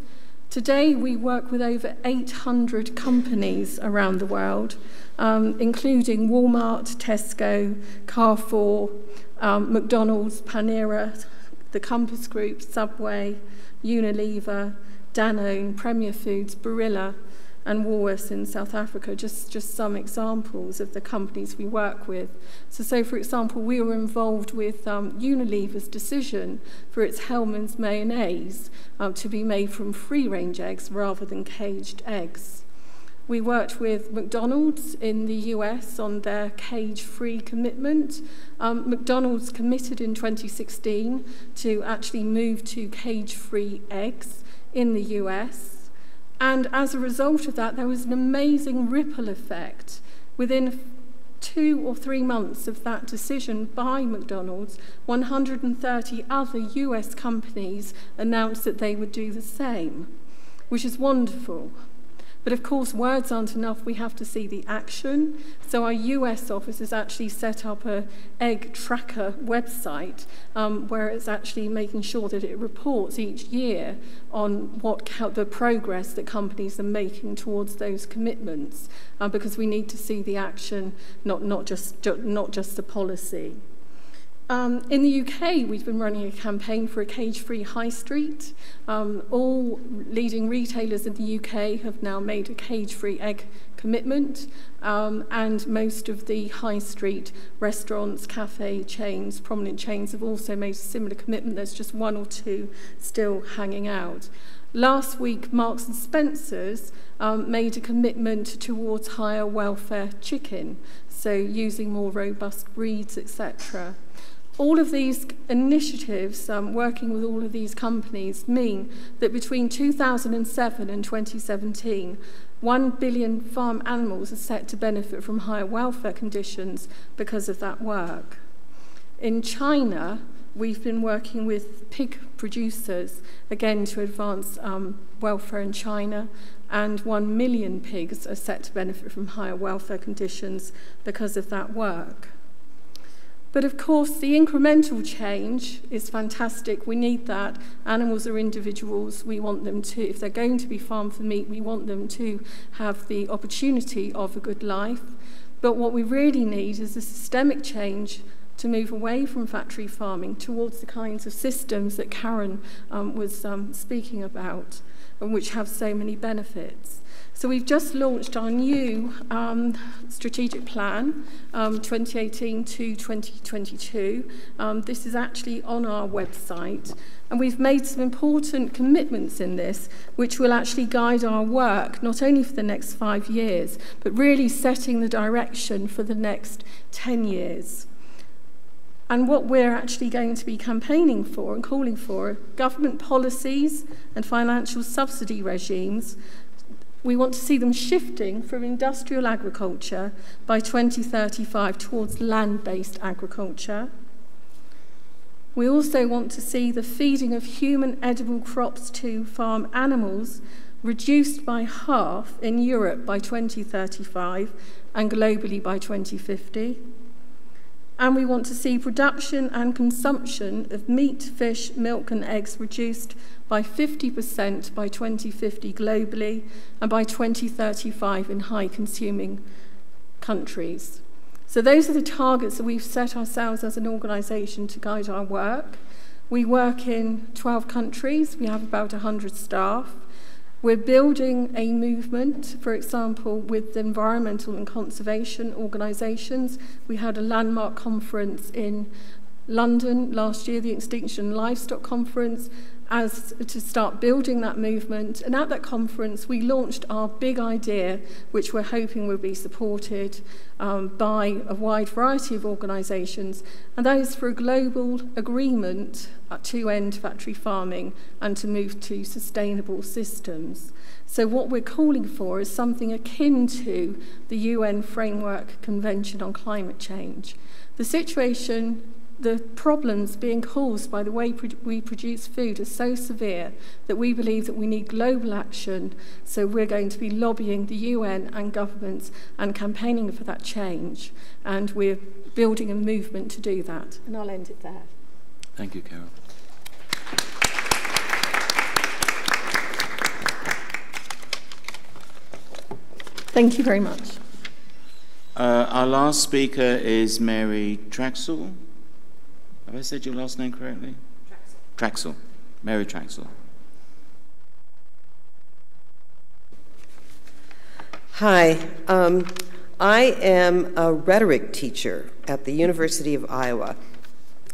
F: Today, we work with over 800 companies around the world, including Walmart, Tesco, Carrefour, McDonald's, Panera, the Compass Group, Subway, Unilever, Danone, Premier Foods, Barilla, and Woolworths in South Africa, just some examples of the companies we work with. So for example, we were involved with Unilever's decision for its Hellmann's mayonnaise to be made from free-range eggs rather than caged eggs. We worked with McDonald's in the US on their cage-free commitment. McDonald's committed in 2016 to actually move to cage-free eggs in the US. And as a result of that, there was an amazing ripple effect. Within 2 or 3 months of that decision by McDonald's, 130 other US companies announced that they would do the same, which is wonderful. But of course, words aren't enough. We have to see the action. So our US office has actually set up an egg tracker website where it's actually making sure that it reports each year on the progress that companies are making towards those commitments, because we need to see the action, not just the policy. In the UK, we've been running a campaign for a cage-free high street. All leading retailers in the UK have now made a cage-free egg commitment, and most of the high street restaurants, cafe chains, prominent chains have also made a similar commitment. There's just 1 or 2 still hanging out. Last week, Marks and Spencer's made a commitment towards higher welfare chicken, so using more robust breeds, etc. All of these initiatives, working with all of these companies, mean that between 2007 and 2017, 1 billion farm animals are set to benefit from higher welfare conditions because of that work. In China, we've been working with pig producers, again, to advance welfare in China, and 1 million pigs are set to benefit from higher welfare conditions because of that work. But of course, the incremental change is fantastic. We need that. Animals are individuals. We want them to, if they're going to be farmed for meat, we want them to have the opportunity of a good life. But what we really need is a systemic change to move away from factory farming towards the kinds of systems that Karen was speaking about, and which have so many benefits. So we've just launched our new strategic plan, 2018 to 2022. This is actually on our website, and we've made some important commitments in this, which will actually guide our work, not only for the next 5 years, but really setting the direction for the next 10 years. And what we're actually going to be campaigning for and calling for are government policies and financial subsidy regimes. We want to see them shifting from industrial agriculture by 2035 towards land-based agriculture. We also want to see the feeding of human edible crops to farm animals reduced by half in Europe by 2035 and globally by 2050. And we want to see production and consumption of meat, fish, milk and eggs reduced by 50% by 2050 globally and by 2035 in high-consuming countries. So those are the targets that we've set ourselves as an organisation to guide our work. We work in 12 countries. We have about 100 staff. We're building a movement, for example, with the environmental and conservation organisations. We had a landmark conference in London last year, the Extinction Livestock Conference, as to start building that movement. And at that conference, we launched our big idea, which we're hoping will be supported by a wide variety of organisations, and that is for a global agreement to end factory farming and to move to sustainable systems. So what we're calling for is something akin to the UN Framework Convention on Climate Change. The situation, the problems being caused by the way we produce food are so severe that we believe that we need global action. So we're going to be lobbying the UN and governments and campaigning for that change. And we're building a movement to do that. And I'll end it there.
A: Thank you, Carol.
F: Thank you very much.
A: Our last speaker is Mary TRASHSEL. Have I said your last name correctly? TRASHSEL. Mary TRASHSEL.
G: Hi. I am a rhetoric teacher at the University of Iowa.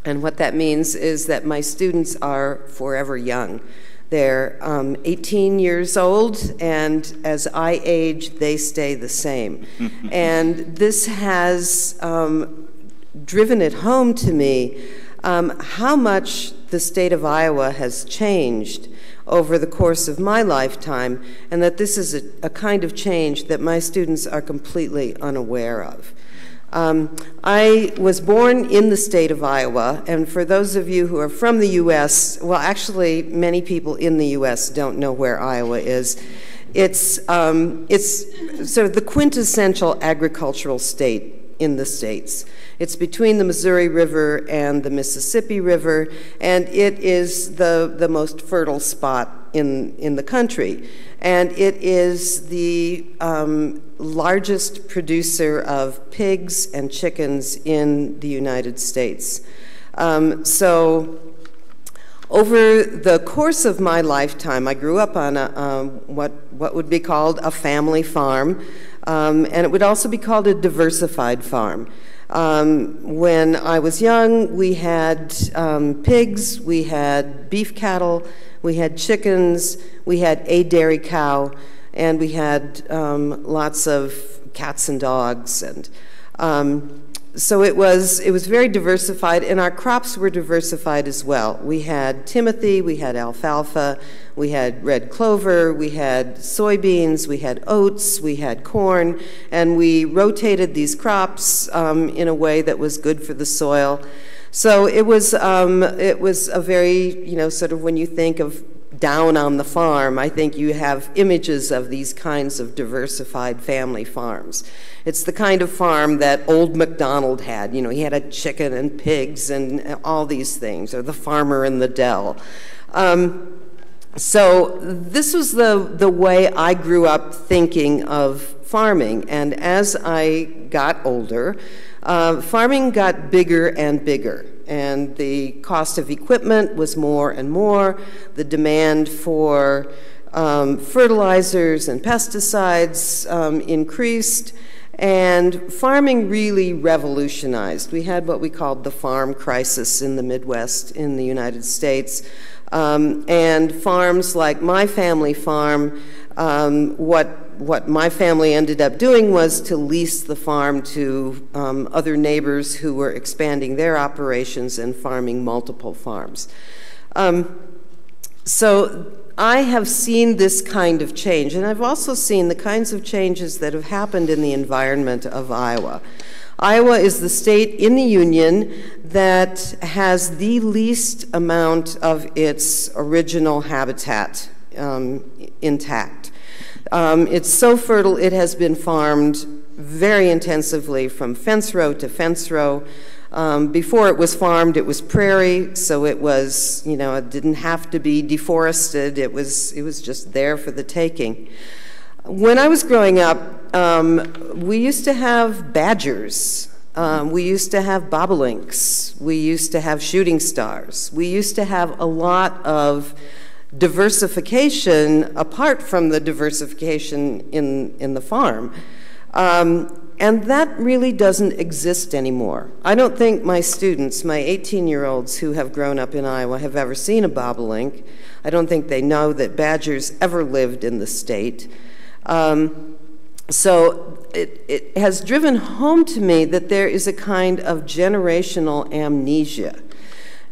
G: And what that means is that my students are forever young. They're 18 years old, and as I age, they stay the same. And this has driven it home to me how much the state of Iowa has changed over the course of my lifetime, and that this is a kind of change that my students are completely unaware of. I was born in the state of Iowa, and for those of you who are from the U.S., well, actually, many people in the U.S. don't know where Iowa is. It's sort of the quintessential agricultural state in the States. It's between the Missouri River and the Mississippi River, and it is the most fertile spot in the country. And it is the largest producer of pigs and chickens in the United States. So over the course of my lifetime, I grew up on what would be called a family farm, and it would also be called a diversified farm. When I was young, we had pigs, we had beef cattle, we had chickens, we had a dairy cow, and we had lots of cats and dogs. And so it was very diversified, and our crops were diversified as well. We had timothy, we had alfalfa, we had red clover, we had soybeans, we had oats, we had corn, and we rotated these crops in a way that was good for the soil. So it was a very, sort of when you think of down on the farm, I think you have images of these kinds of diversified family farms. It's the kind of farm that old MacDonald had. He had a chicken and pigs and all these things, or the farmer in the dell. So this was the way I grew up thinking of farming. And as I got older, farming got bigger and bigger, and the cost of equipment was more and more. The demand for fertilizers and pesticides increased, and farming really revolutionized. We had what we called the farm crisis in the Midwest in the United States, and farms like my family farm, what my family ended up doing was to lease the farm to other neighbors who were expanding their operations and farming multiple farms. So I have seen this kind of change, and I've also seen the kinds of changes that have happened in the environment of Iowa. Iowa is the state in the Union that has the least amount of its original habitat intact. It's so fertile, it has been farmed very intensively from fence row to fence row. Before it was farmed, it was prairie, so it was, it didn't have to be deforested. It was just there for the taking. When I was growing up, we used to have badgers. We used to have bobolinks. We used to have shooting stars. We used to have a lot of diversification apart from the diversification in the farm. And that really doesn't exist anymore. I don't think my students, my 18-year-olds who have grown up in Iowa, have ever seen a bobolink. I don't think they know that badgers ever lived in the state. So it has driven home to me that there is a kind of generational amnesia.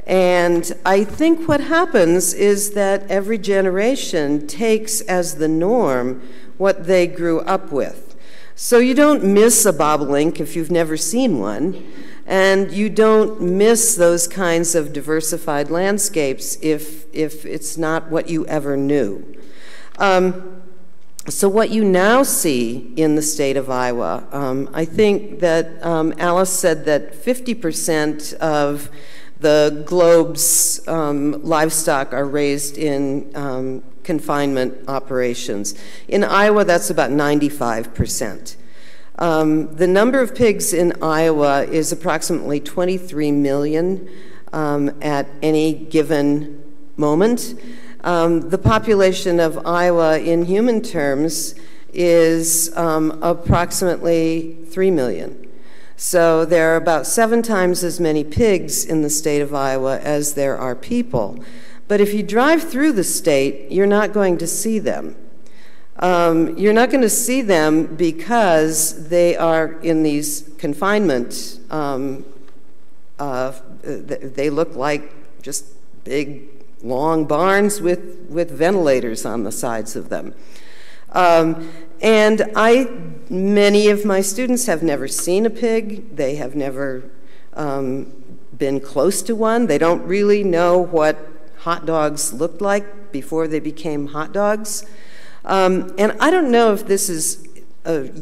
G: And I think what happens is that every generation takes as the norm what they grew up with. So you don't miss a bobolink if you've never seen one, and you don't miss those kinds of diversified landscapes if it's not what you ever knew. So what you now see in the state of Iowa, I think that Alice said that 50% of the globe's livestock are raised in confinement operations. In Iowa, that's about 95%. The number of pigs in Iowa is approximately 23 million at any given moment. The population of Iowa in human terms is approximately 3 million. So there are about 7 times as many pigs in the state of Iowa as there are people. But if you drive through the state, you're not going to see them. You're not going to see them because they are in these confinement. They look like just big, long barns with ventilators on the sides of them. And many of my students have never seen a pig. They have never been close to one. They don't really know what hot dogs looked like before they became hot dogs. And I don't know if this is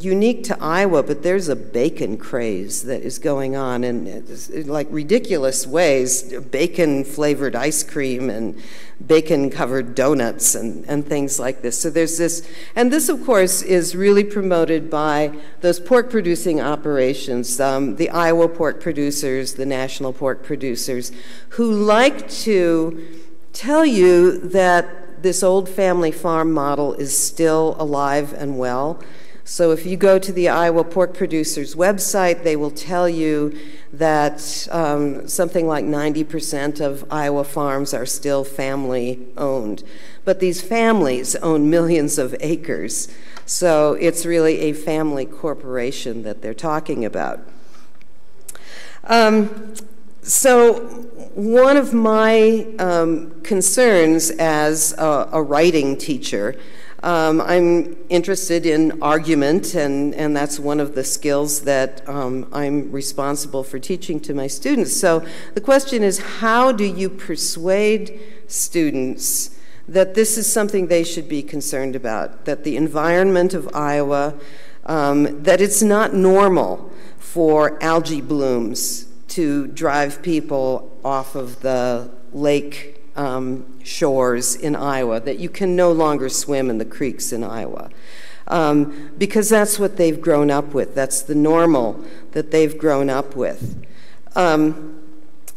G: unique to Iowa, but there's a bacon craze that is going on in like ridiculous ways, bacon-flavored ice cream and bacon-covered donuts and things like this. So there's this, and this, of course, is really promoted by those pork-producing operations, the Iowa pork producers, the national pork producers, who like to tell you that this old family farm model is still alive and well. So if you go to the Iowa Pork Producers website, they will tell you that something like 90% of Iowa farms are still family-owned. But these families own millions of acres, so it's really a family corporation that they're talking about. So one of my concerns as a writing teacher, I'm interested in argument, and that's one of the skills that I'm responsible for teaching to my students. So the question is, how do you persuade students that this is something they should be concerned about, that the environment of Iowa, that it's not normal for algae blooms to drive people off of the lake shores in Iowa, that you can no longer swim in the creeks in Iowa, because that's what they've grown up with. That's the normal that they've grown up with.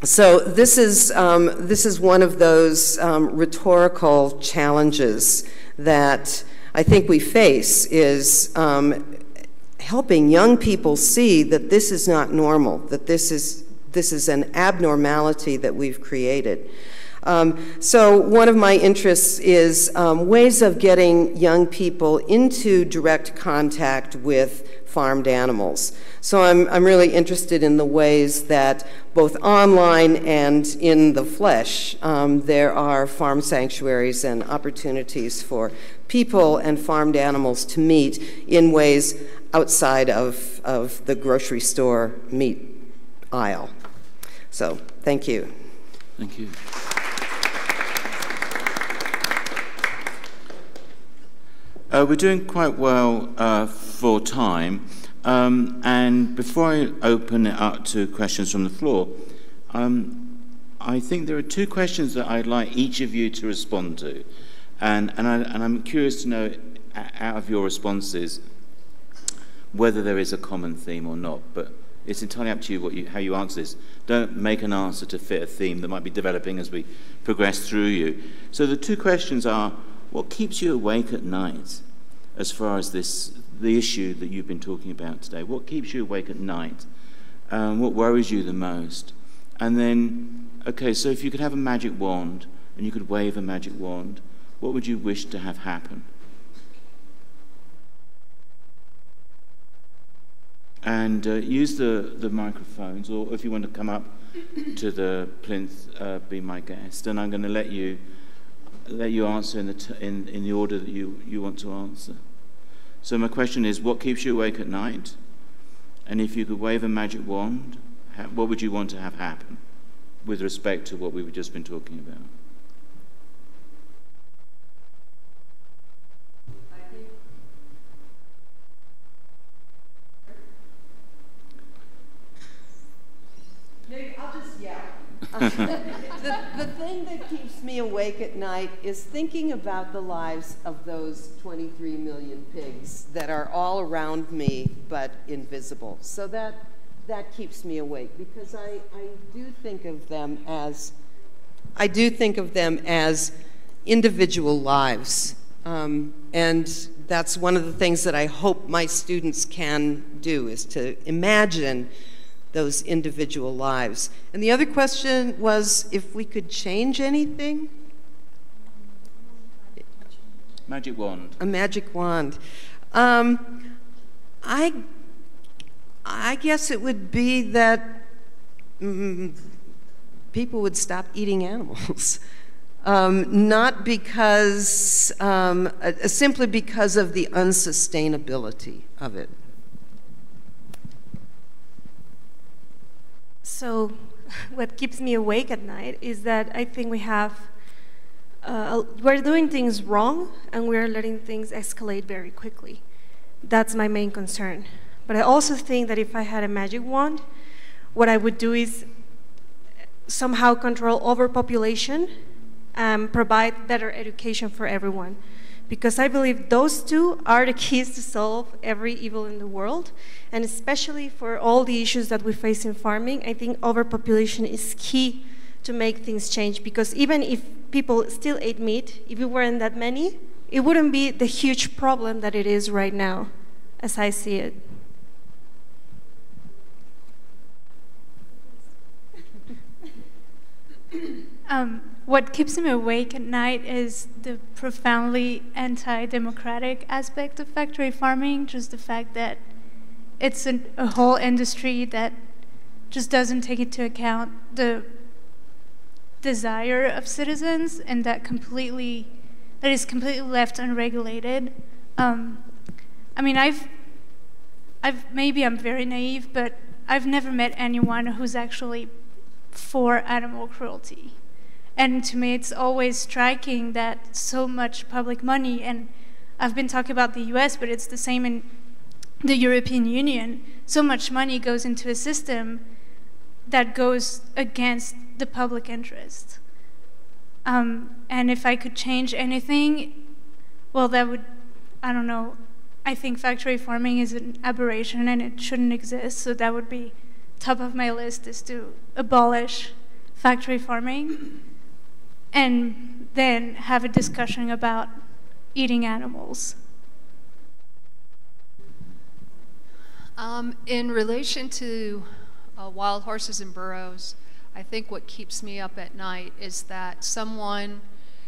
G: So this is one of those rhetorical challenges that I think we face, is helping young people see that this is not normal, that this is an abnormality that we've created. So one of my interests is ways of getting young people into direct contact with farmed animals. So I'm really interested in the ways that both online and in the flesh there are farm sanctuaries and opportunities for people and farmed animals to meet in ways outside of the grocery store meat aisle. So thank you.
A: Thank you. We're doing quite well for time, and before I open it up to questions from the floor, I think there are 2 questions that I'd like each of you to respond to, and I'm curious to know, out of your responses, whether there is a common theme or not, but it's entirely up to you how you answer this. Don't make an answer to fit a theme that might be developing as we progress through you. So the 2 questions are, what keeps you awake at night? as far as the issue that you've been talking about today. What keeps you awake at night? What worries you the most? And then, okay, so if you could have a magic wand and you could wave a magic wand, what would you wish to have happen? And use the microphones, or if you want to come up to the plinth, be my guest. And I'm going to let you answer in the order that you want to answer. So my question is, what keeps you awake at night? And if you could wave a magic wand, what would you want to have happen with respect to what we've just been talking about?
G: I'll just yell. The thing that keeps me awake at night is thinking about the lives of those 23 million pigs that are all around me but invisible. So that keeps me awake, because I do think of them as individual lives. And that's one of the things that I hope my students can do, is to imagine those individual lives. And the other question was if we could change anything?
A: Magic wand.
G: A magic wand. I guess it would be that people would stop eating animals. Not because, simply because of the unsustainability of it.
E: So what keeps me awake at night is that I think we're doing things wrong and we're letting things escalate very quickly. That's my main concern. But I also think that if I had a magic wand, what I would do is somehow control overpopulation and provide better education for everyone. Because I believe those two are the keys to solve every evil in the world. And especially for all the issues that we face in farming, I think overpopulation is key to make things change. Because even if people still ate meat, if it weren't that many, it wouldn't be the huge problem that it is right now, as I see it.
C: What keeps me awake at night is the profoundly anti-democratic aspect of factory farming, just the fact that it's a whole industry that just doesn't take into account the desire of citizens, and that is completely left unregulated. I mean, maybe I'm very naive, but I've never met anyone who's actually for animal cruelty. And to me, it's always striking that so much public money, and I've been talking about the US, but it's the same in the European Union, so much money goes into a system that goes against the public interest. And if I could change anything, well, that would, I don't know, I think factory farming is an aberration and it shouldn't exist, so that would be top of my list, is to abolish factory farming and then have a discussion about eating animals.
B: In relation to wild horses and burros, I think what keeps me up at night is that someone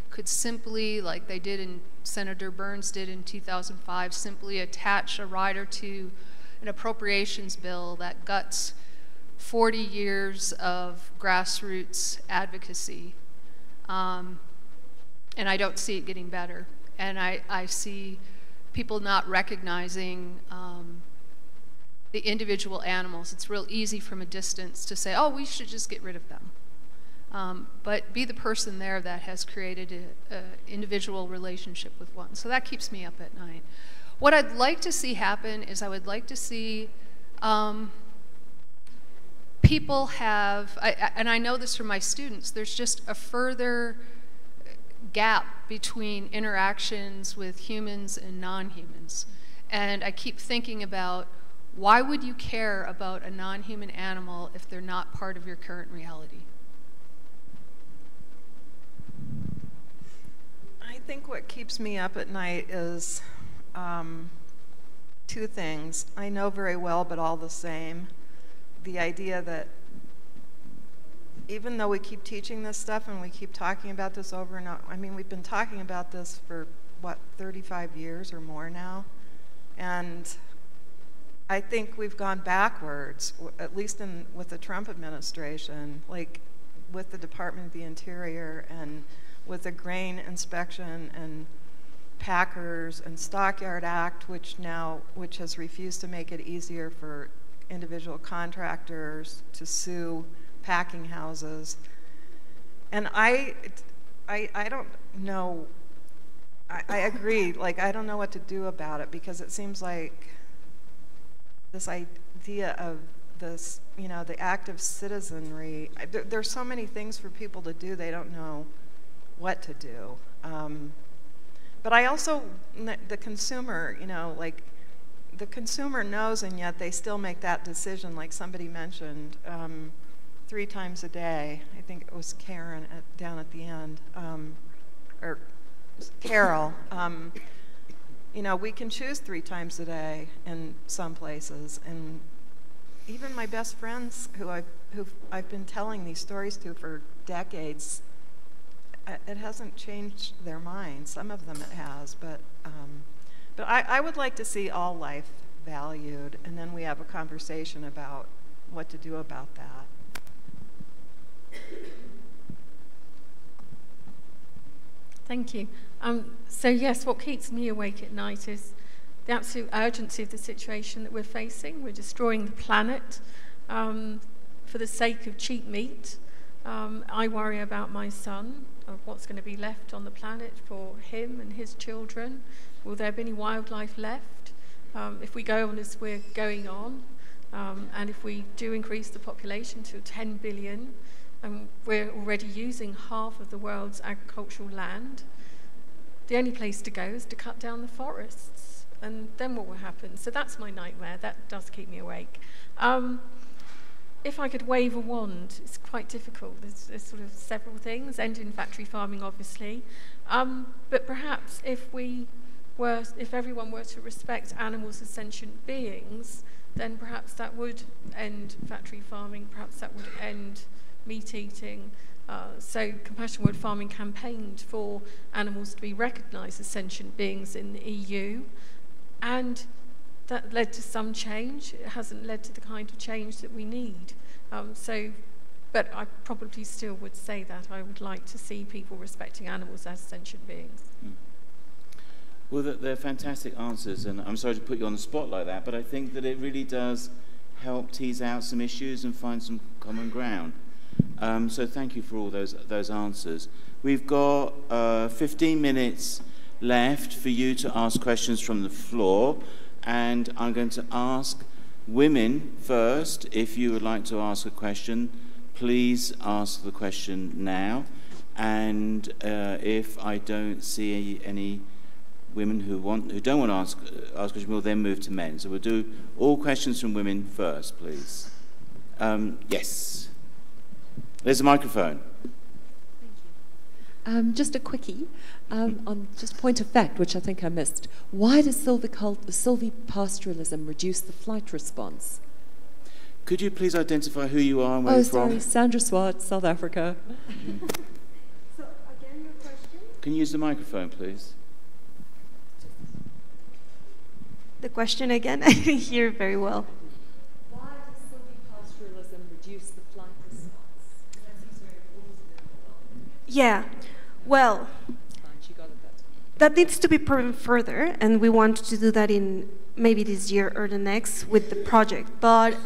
B: could simply, like they did in Senator Burns did in 2005, simply attach a rider to an appropriations bill that guts 40 years of grassroots advocacy. And I don't see it getting better. And I see people not recognizing the individual animals. It's real easy from a distance to say, oh, we should just get rid of them. But be the person there that has created an individual relationship with one. So that keeps me up at night. What I'd like to see happen is I would like to see people have, and I know this from my students, there's just a further gap between interactions with humans and non-humans. And I keep thinking about, why would you care about a non-human animal if they're not part of your current reality?
D: I think what keeps me up at night is two things. I know very well, but all the same, the idea that even though we keep teaching this stuff and we keep talking about this over and over, I mean, we've been talking about this for, what, 35 years or more now? And I think we've gone backwards, at least with the Trump administration, like with the Department of the Interior and with the Grain Inspection and Packers and Stockyard Act, which has refused to make it easier for individual contractors to sue packing houses. And I don't know, I agree, like I don't know what to do about it, because it seems like this idea of this, you know, the active citizenry, there's so many things for people to do, they don't know what to do. But I also, the consumer, you know, like the consumer knows, and yet they still make that decision, like somebody mentioned, 3 times a day. I think it was Karen down at the end, or Carol. You know, we can choose 3 times a day in some places, and even my best friends who I've been telling these stories to for decades, it hasn't changed their minds. Some of them it has, but I would like to see all life valued, and then we have a conversation about what to do about that.
F: Thank you. So yes, what keeps me awake at night is the absolute urgency of the situation that we're facing. We're destroying the planet for the sake of cheap meat. I worry about my son, of what's going to be left on the planet for him and his children. Will there be any wildlife left? If we go on as we're going on, and if we do increase the population to 10 billion, and we're already using half of the world's agricultural land, the only place to go is to cut down the forests. And then what will happen? So that's my nightmare. That does keep me awake. If I could wave a wand, it's quite difficult. There's sort of several things. End in factory farming, obviously. But perhaps if everyone were to respect animals as sentient beings, then perhaps that would end factory farming. Perhaps that would end meat eating. So Compassion World Farming campaigned for animals to be recognised as sentient beings in the EU, and that led to some change. It hasn't led to the kind of change that we need. But I probably still would say that I would like to see people respecting animals as sentient beings.
A: Well, they're fantastic answers, and I'm sorry to put you on the spot like that, but I think that it really does help tease out some issues and find some common ground. So thank you for all those answers. We've got 15 minutes left for you to ask questions from the floor, and I'm going to ask women first. If you would like to ask a question, please ask the question now. And if I don't see any women who don't want to ask a question, we'll then move to men. So we'll do all questions from women first, please. Yes. There's a microphone.
H: Thank you. Just a quickie, on just point of fact, which I think I missed. Why does silvipastoralism reduce the flight response?
A: Could you please identify who you are and where you're from?
H: Oh, sorry, Sandra Swart, South Africa.
E: So, again, your question?
A: Can you use the microphone, please?
E: The question again? I didn't hear very well.
H: Why does silvipastoralism reduce the flight response?
E: Yeah, well, that needs to be proven further, and we want to do that in maybe this year or the next with the project. But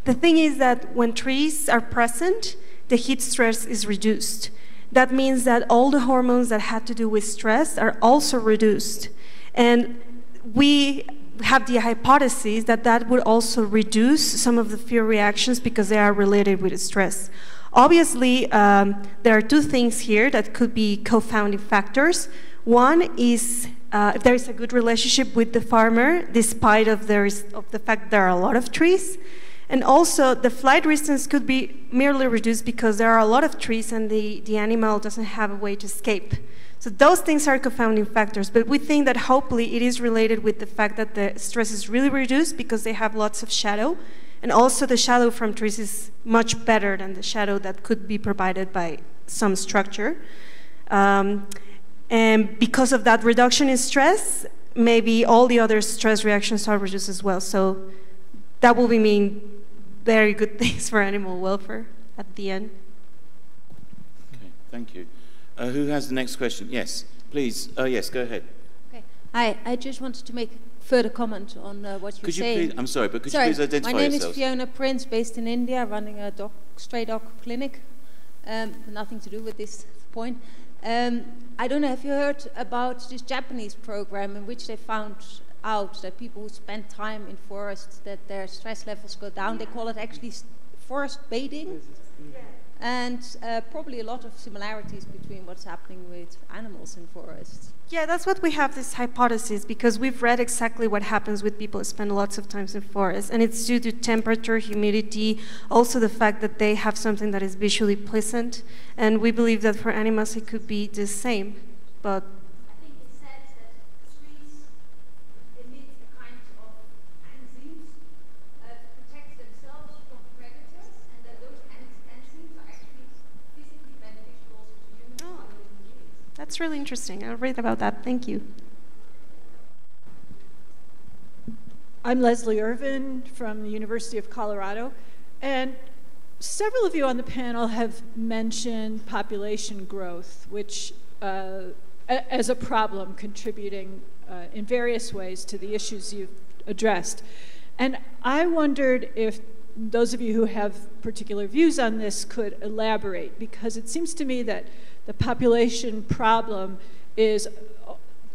E: the thing is that when trees are present, the heat stress is reduced. That means that all the hormones that had to do with stress are also reduced. And we have the hypothesis that that would also reduce some of the fear reactions because they are related with stress. Obviously, there are 2 things here that could be co-founding factors. One is if there is a good relationship with the farmer, despite of the fact there are a lot of trees. And also, the flight distance could be merely reduced because there are a lot of trees and the animal doesn't have a way to escape. So those things are confounding factors, but we think that hopefully it is related with the fact that the stress is really reduced because they have lots of shadow, and also the shadow from trees is much better than the shadow that could be provided by some structure. And because of that reduction in stress, maybe all the other stress reactions are reduced as well. So that will mean very good things for animal welfare at the end.
A: Okay, thank you. Who has the next question? Yes, please. Oh, yes, go ahead.
I: Okay. Hi, I just wanted to make further comment on what you're saying.
A: Please, I'm sorry, but could you please identify yourself?
I: My name is Fiona Prince, based in India, running a stray dog clinic. Nothing to do with this point. I don't know, have you heard about this Japanese program in which they found out that people who spend time in forests, that their stress levels go down? They call it actually forest bathing. Yeah. And probably a lot of similarities between what's happening with animals in forests.
E: Yeah, that's what we have this hypothesis, because we've read exactly what happens with people who spend lots of time in forests, and it's due to temperature, humidity, also the fact that they have something that is visually pleasant, and we believe that for animals it could be the same, but
J: I think it says that trees emit a kind of enzymes to protect themselves from predators, and that those enzymes are actually physically beneficial also to humans and other living beings.
E: that's really interesting. I'll read about that. Thank you.
K: I'm Leslie Irvin from the University of Colorado, and several of you on the panel have mentioned population growth, which as a problem contributing in various ways to the issues you've addressed. And I wondered if those of you who have particular views on this could elaborate, because it seems to me that the population problem is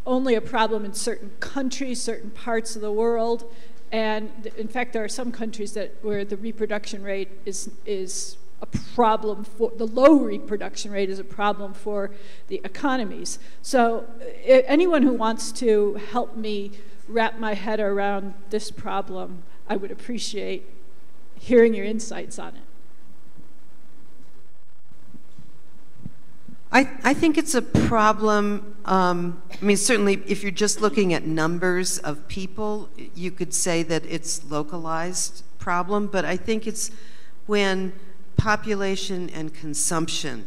K: only a problem in certain countries, certain parts of the world, and in fact there are some countries where the reproduction rate is a problem for, the low reproduction rate is a problem for the economies. So anyone who wants to help me wrap my head around this problem, I would appreciate hearing your insights on it.
G: I think it's a problem. I mean, certainly if you're just looking at numbers of people, you could say that it's localized problem, but I think it's when population and consumption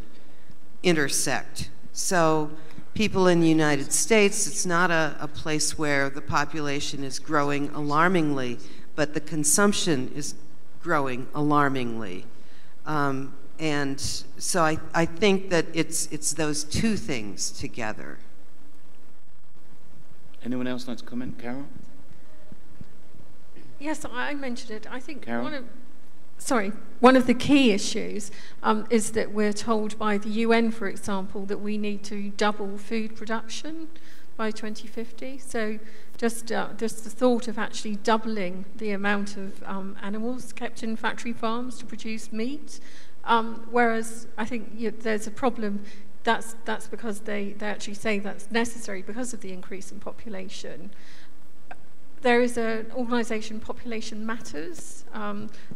G: intersect. So people in the United States, it's not a place where the population is growing alarmingly, but the consumption is growing alarmingly. And so I think that it's those two things together.
A: Anyone else like to comment? Carol?
F: Yes, I mentioned it. I think
A: Carol?
F: one of the key issues is that we're told by the UN, for example, that we need to double food production by 2050. So just the thought of actually doubling the amount of animals kept in factory farms to produce meat, whereas I think there's a problem. That's because they actually say that's necessary because of the increase in population. There is an organisation, Population Matters.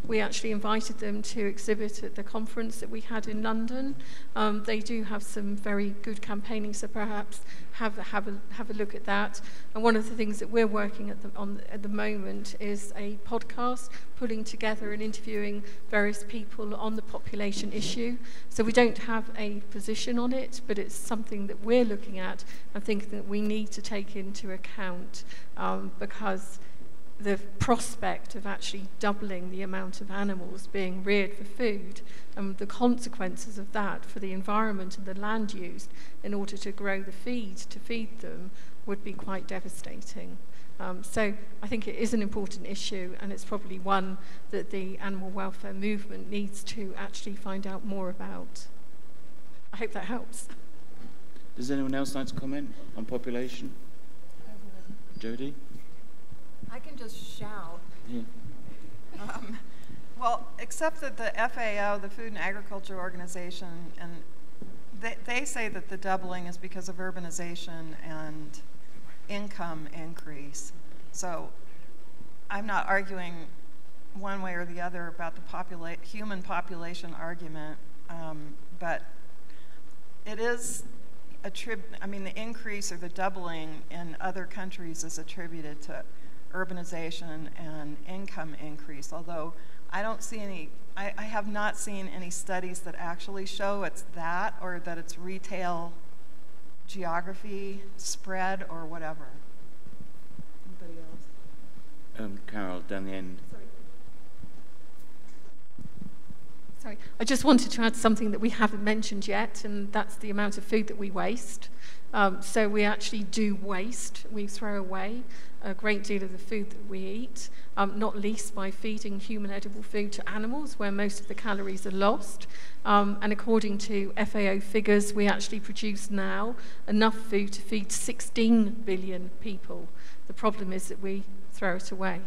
F: We actually invited them to exhibit at the conference that we had in London. They do have some very good campaigning, so perhaps have a look at that. And one of the things that we're working on at the moment is a podcast, putting together and interviewing various people on the population issue. So we don't have a position on it, but it's something that we're looking at and thinking that we need to take into account, because the prospect of actually doubling the amount of animals being reared for food and the consequences of that for the environment and the land used in order to grow the feed to feed them would be quite devastating. So I think it is an important issue, and it's probably one that the animal welfare movement needs to actually find out more about. I hope that helps.
A: Does anyone else like to comment on population? Jody?
D: I can just shout.
A: Yeah.
D: Well, except that the FAO, the Food and Agriculture Organization, and they say that the doubling is because of urbanization and income increase. So I'm not arguing one way or the other about the human population argument, but it is, the increase or the doubling in other countries is attributed to urbanization and income increase, although I don't see any, I have not seen any studies that actually show it's that or that it's retail geography, spread, or whatever. Anybody else?
A: Carol, down the end.
F: Sorry, I just wanted to add something that we haven't mentioned yet, and that's the amount of food that we waste. So we actually do waste. We throw away a great deal of the food that we eat, not least by feeding human edible food to animals, where most of the calories are lost. And according to FAO figures, we actually produce now enough food to feed 16 billion people. The problem is that we throw it away.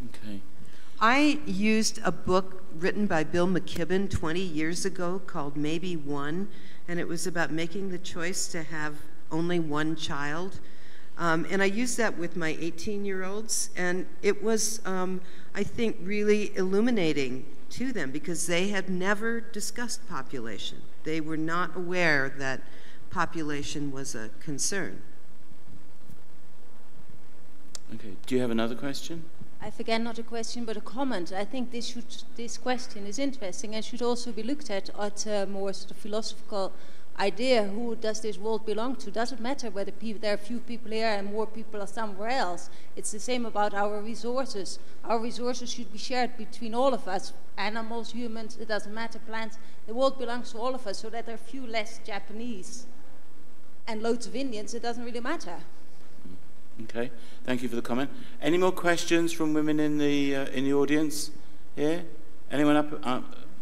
A: Okay.
G: I used a book written by Bill McKibben 20 years ago called Maybe One, and it was about making the choice to have only one child. And I used that with my 18-year-olds, and it was, I think, really illuminating to them because they had never discussed population. They were not aware that population was a concern.
A: Okay, do you have another question?
I: I forget, not a question but a comment. I think this question is interesting and should also be looked at a more sort of philosophical idea. Who does this world belong to? Doesn't matter whether there are few people here and more people are somewhere else. It's the same about our resources. Our resources should be shared between all of us, animals, humans, it doesn't matter, plants. The world belongs to all of us, so that there are few less Japanese and loads of Indians, it doesn't really matter.
A: Okay, thank you for the comment. Any more questions from women in the audience here? Anyone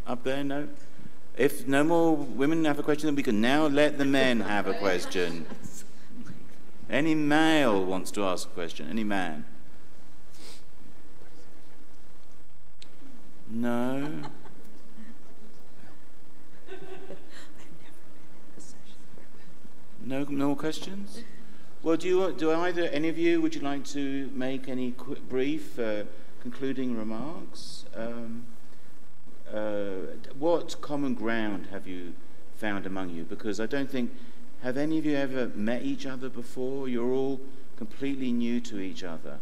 A: up there? No? If no more women have a question, then we can now let the men have a question. Any male wants to ask a question? Any man? No? No more questions? Well, do either any of you, would you like to make any brief concluding remarks? What common ground have you found among you? Because I don't think, have any of you ever met each other before? You're all completely new to each other.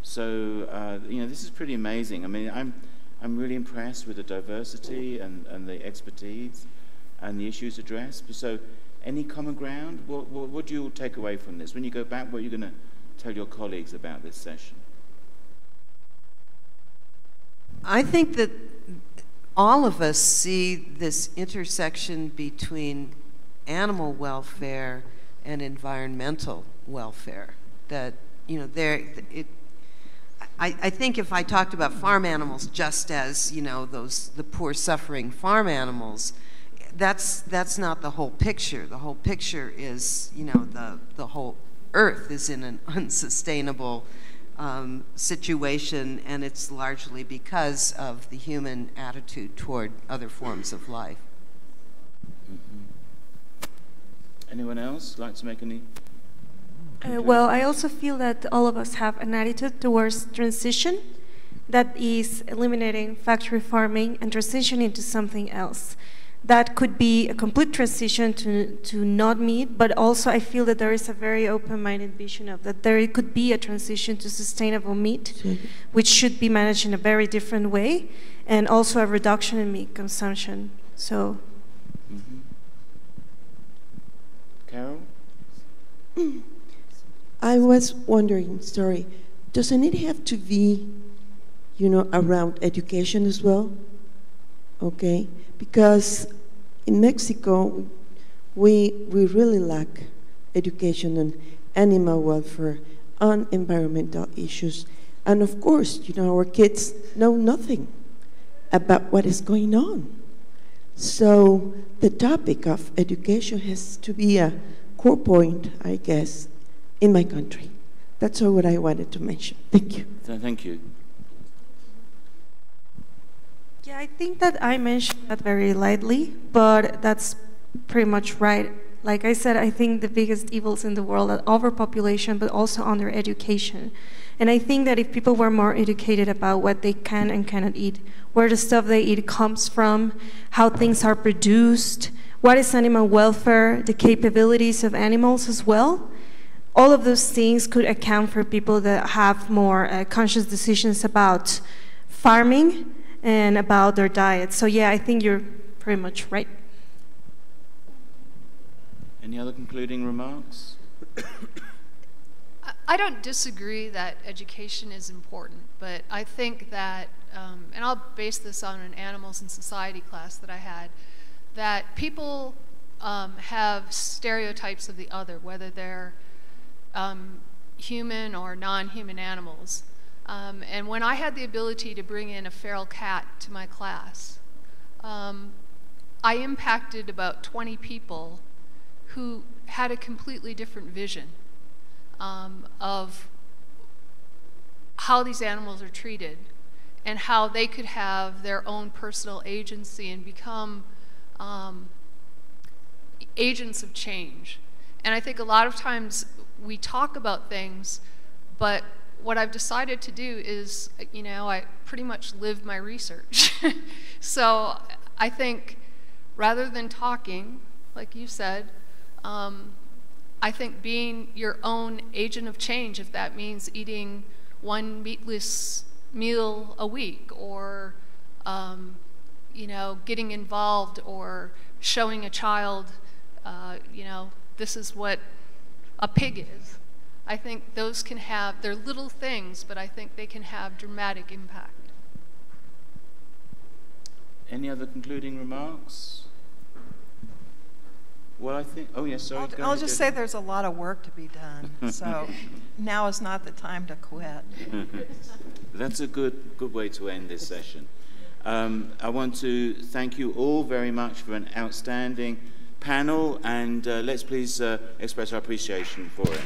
A: So, you know, this is pretty amazing. I mean, I'm really impressed with the diversity and the expertise and the issues addressed. So, any common ground? What do you all take away from this? When you go back, what are you going to tell your colleagues about this session?
G: I think that all of us see this intersection between animal welfare and environmental welfare. That, you know, I think if I talked about farm animals just as, you know, the poor suffering farm animals, that's not the whole picture. The whole picture is, you know, the whole earth is in an unsustainable situation, and it's largely because of the human attitude toward other forms of life.
A: Anyone else like to make any?
E: Well, I also feel that all of us have an attitude towards transition that is eliminating factory farming and transitioning to something else. That could be a complete transition to not meat, but also I feel that there is a very open-minded vision of that there could be a transition to sustainable meat, which should be managed in a very different way, and also a reduction in meat consumption. So,
A: Carol?
L: I was wondering, sorry, doesn't it have to be, you know, around education as well? Okay, because in Mexico, we really lack education on animal welfare, on environmental issues, and of course, you know, our kids know nothing about what is going on. So the topic of education has to be a core point, I guess, in my country. That's all what I wanted to mention. Thank you.
A: Thank you.
E: yeah, I think that I mentioned that very lightly, but that's pretty much right. Like I said, I think the biggest evils in the world are overpopulation, but also under-education. And I think that if people were more educated about what they can and cannot eat, where the stuff they eat comes from, how things are produced, what is animal welfare, the capabilities of animals as well. All of those things could account for people that have more conscious decisions about farming and about their diet. So yeah, I think you're pretty much right.
A: Any other concluding remarks?
B: I don't disagree that education is important, but I think that, and I'll base this on an animals and society class that I had, that people have stereotypes of the other, whether they're human or non-human animals. And when I had the ability to bring in a feral cat to my class, I impacted about 20 people who had a completely different vision of how these animals are treated and how they could have their own personal agency and become agents of change. And I think a lot of times we talk about things, but what I've decided to do is, you know, I pretty much live my research. So I think rather than talking, like you said, I think being your own agent of change, if that means eating one meatless meal a week, or you know, getting involved, or showing a child, you know, this is what a pig is. I think those can have, they're little things, but I think they can have dramatic impact.
A: Any other concluding remarks? Well, I think, oh yes, sorry.
D: I'll just say there's a lot of work to be done, so now is not the time to quit.
A: That's a good way to end this session. I want to thank you all very much for an outstanding panel, and let's please express our appreciation for it.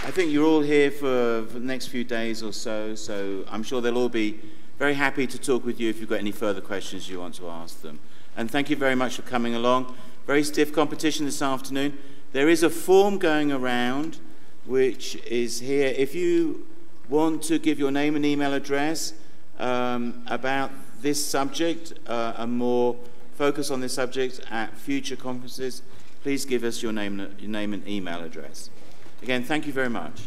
A: I think you're all here for the next few days or so, so I'm sure they'll all be very happy to talk with you if you've got any further questions you want to ask them. And thank you very much for coming along. Very stiff competition this afternoon. There is a form going around which is here. If you want to give your name and email address about this subject and more focus on this subject at future conferences, please give us your name and email address. Again, thank you very much.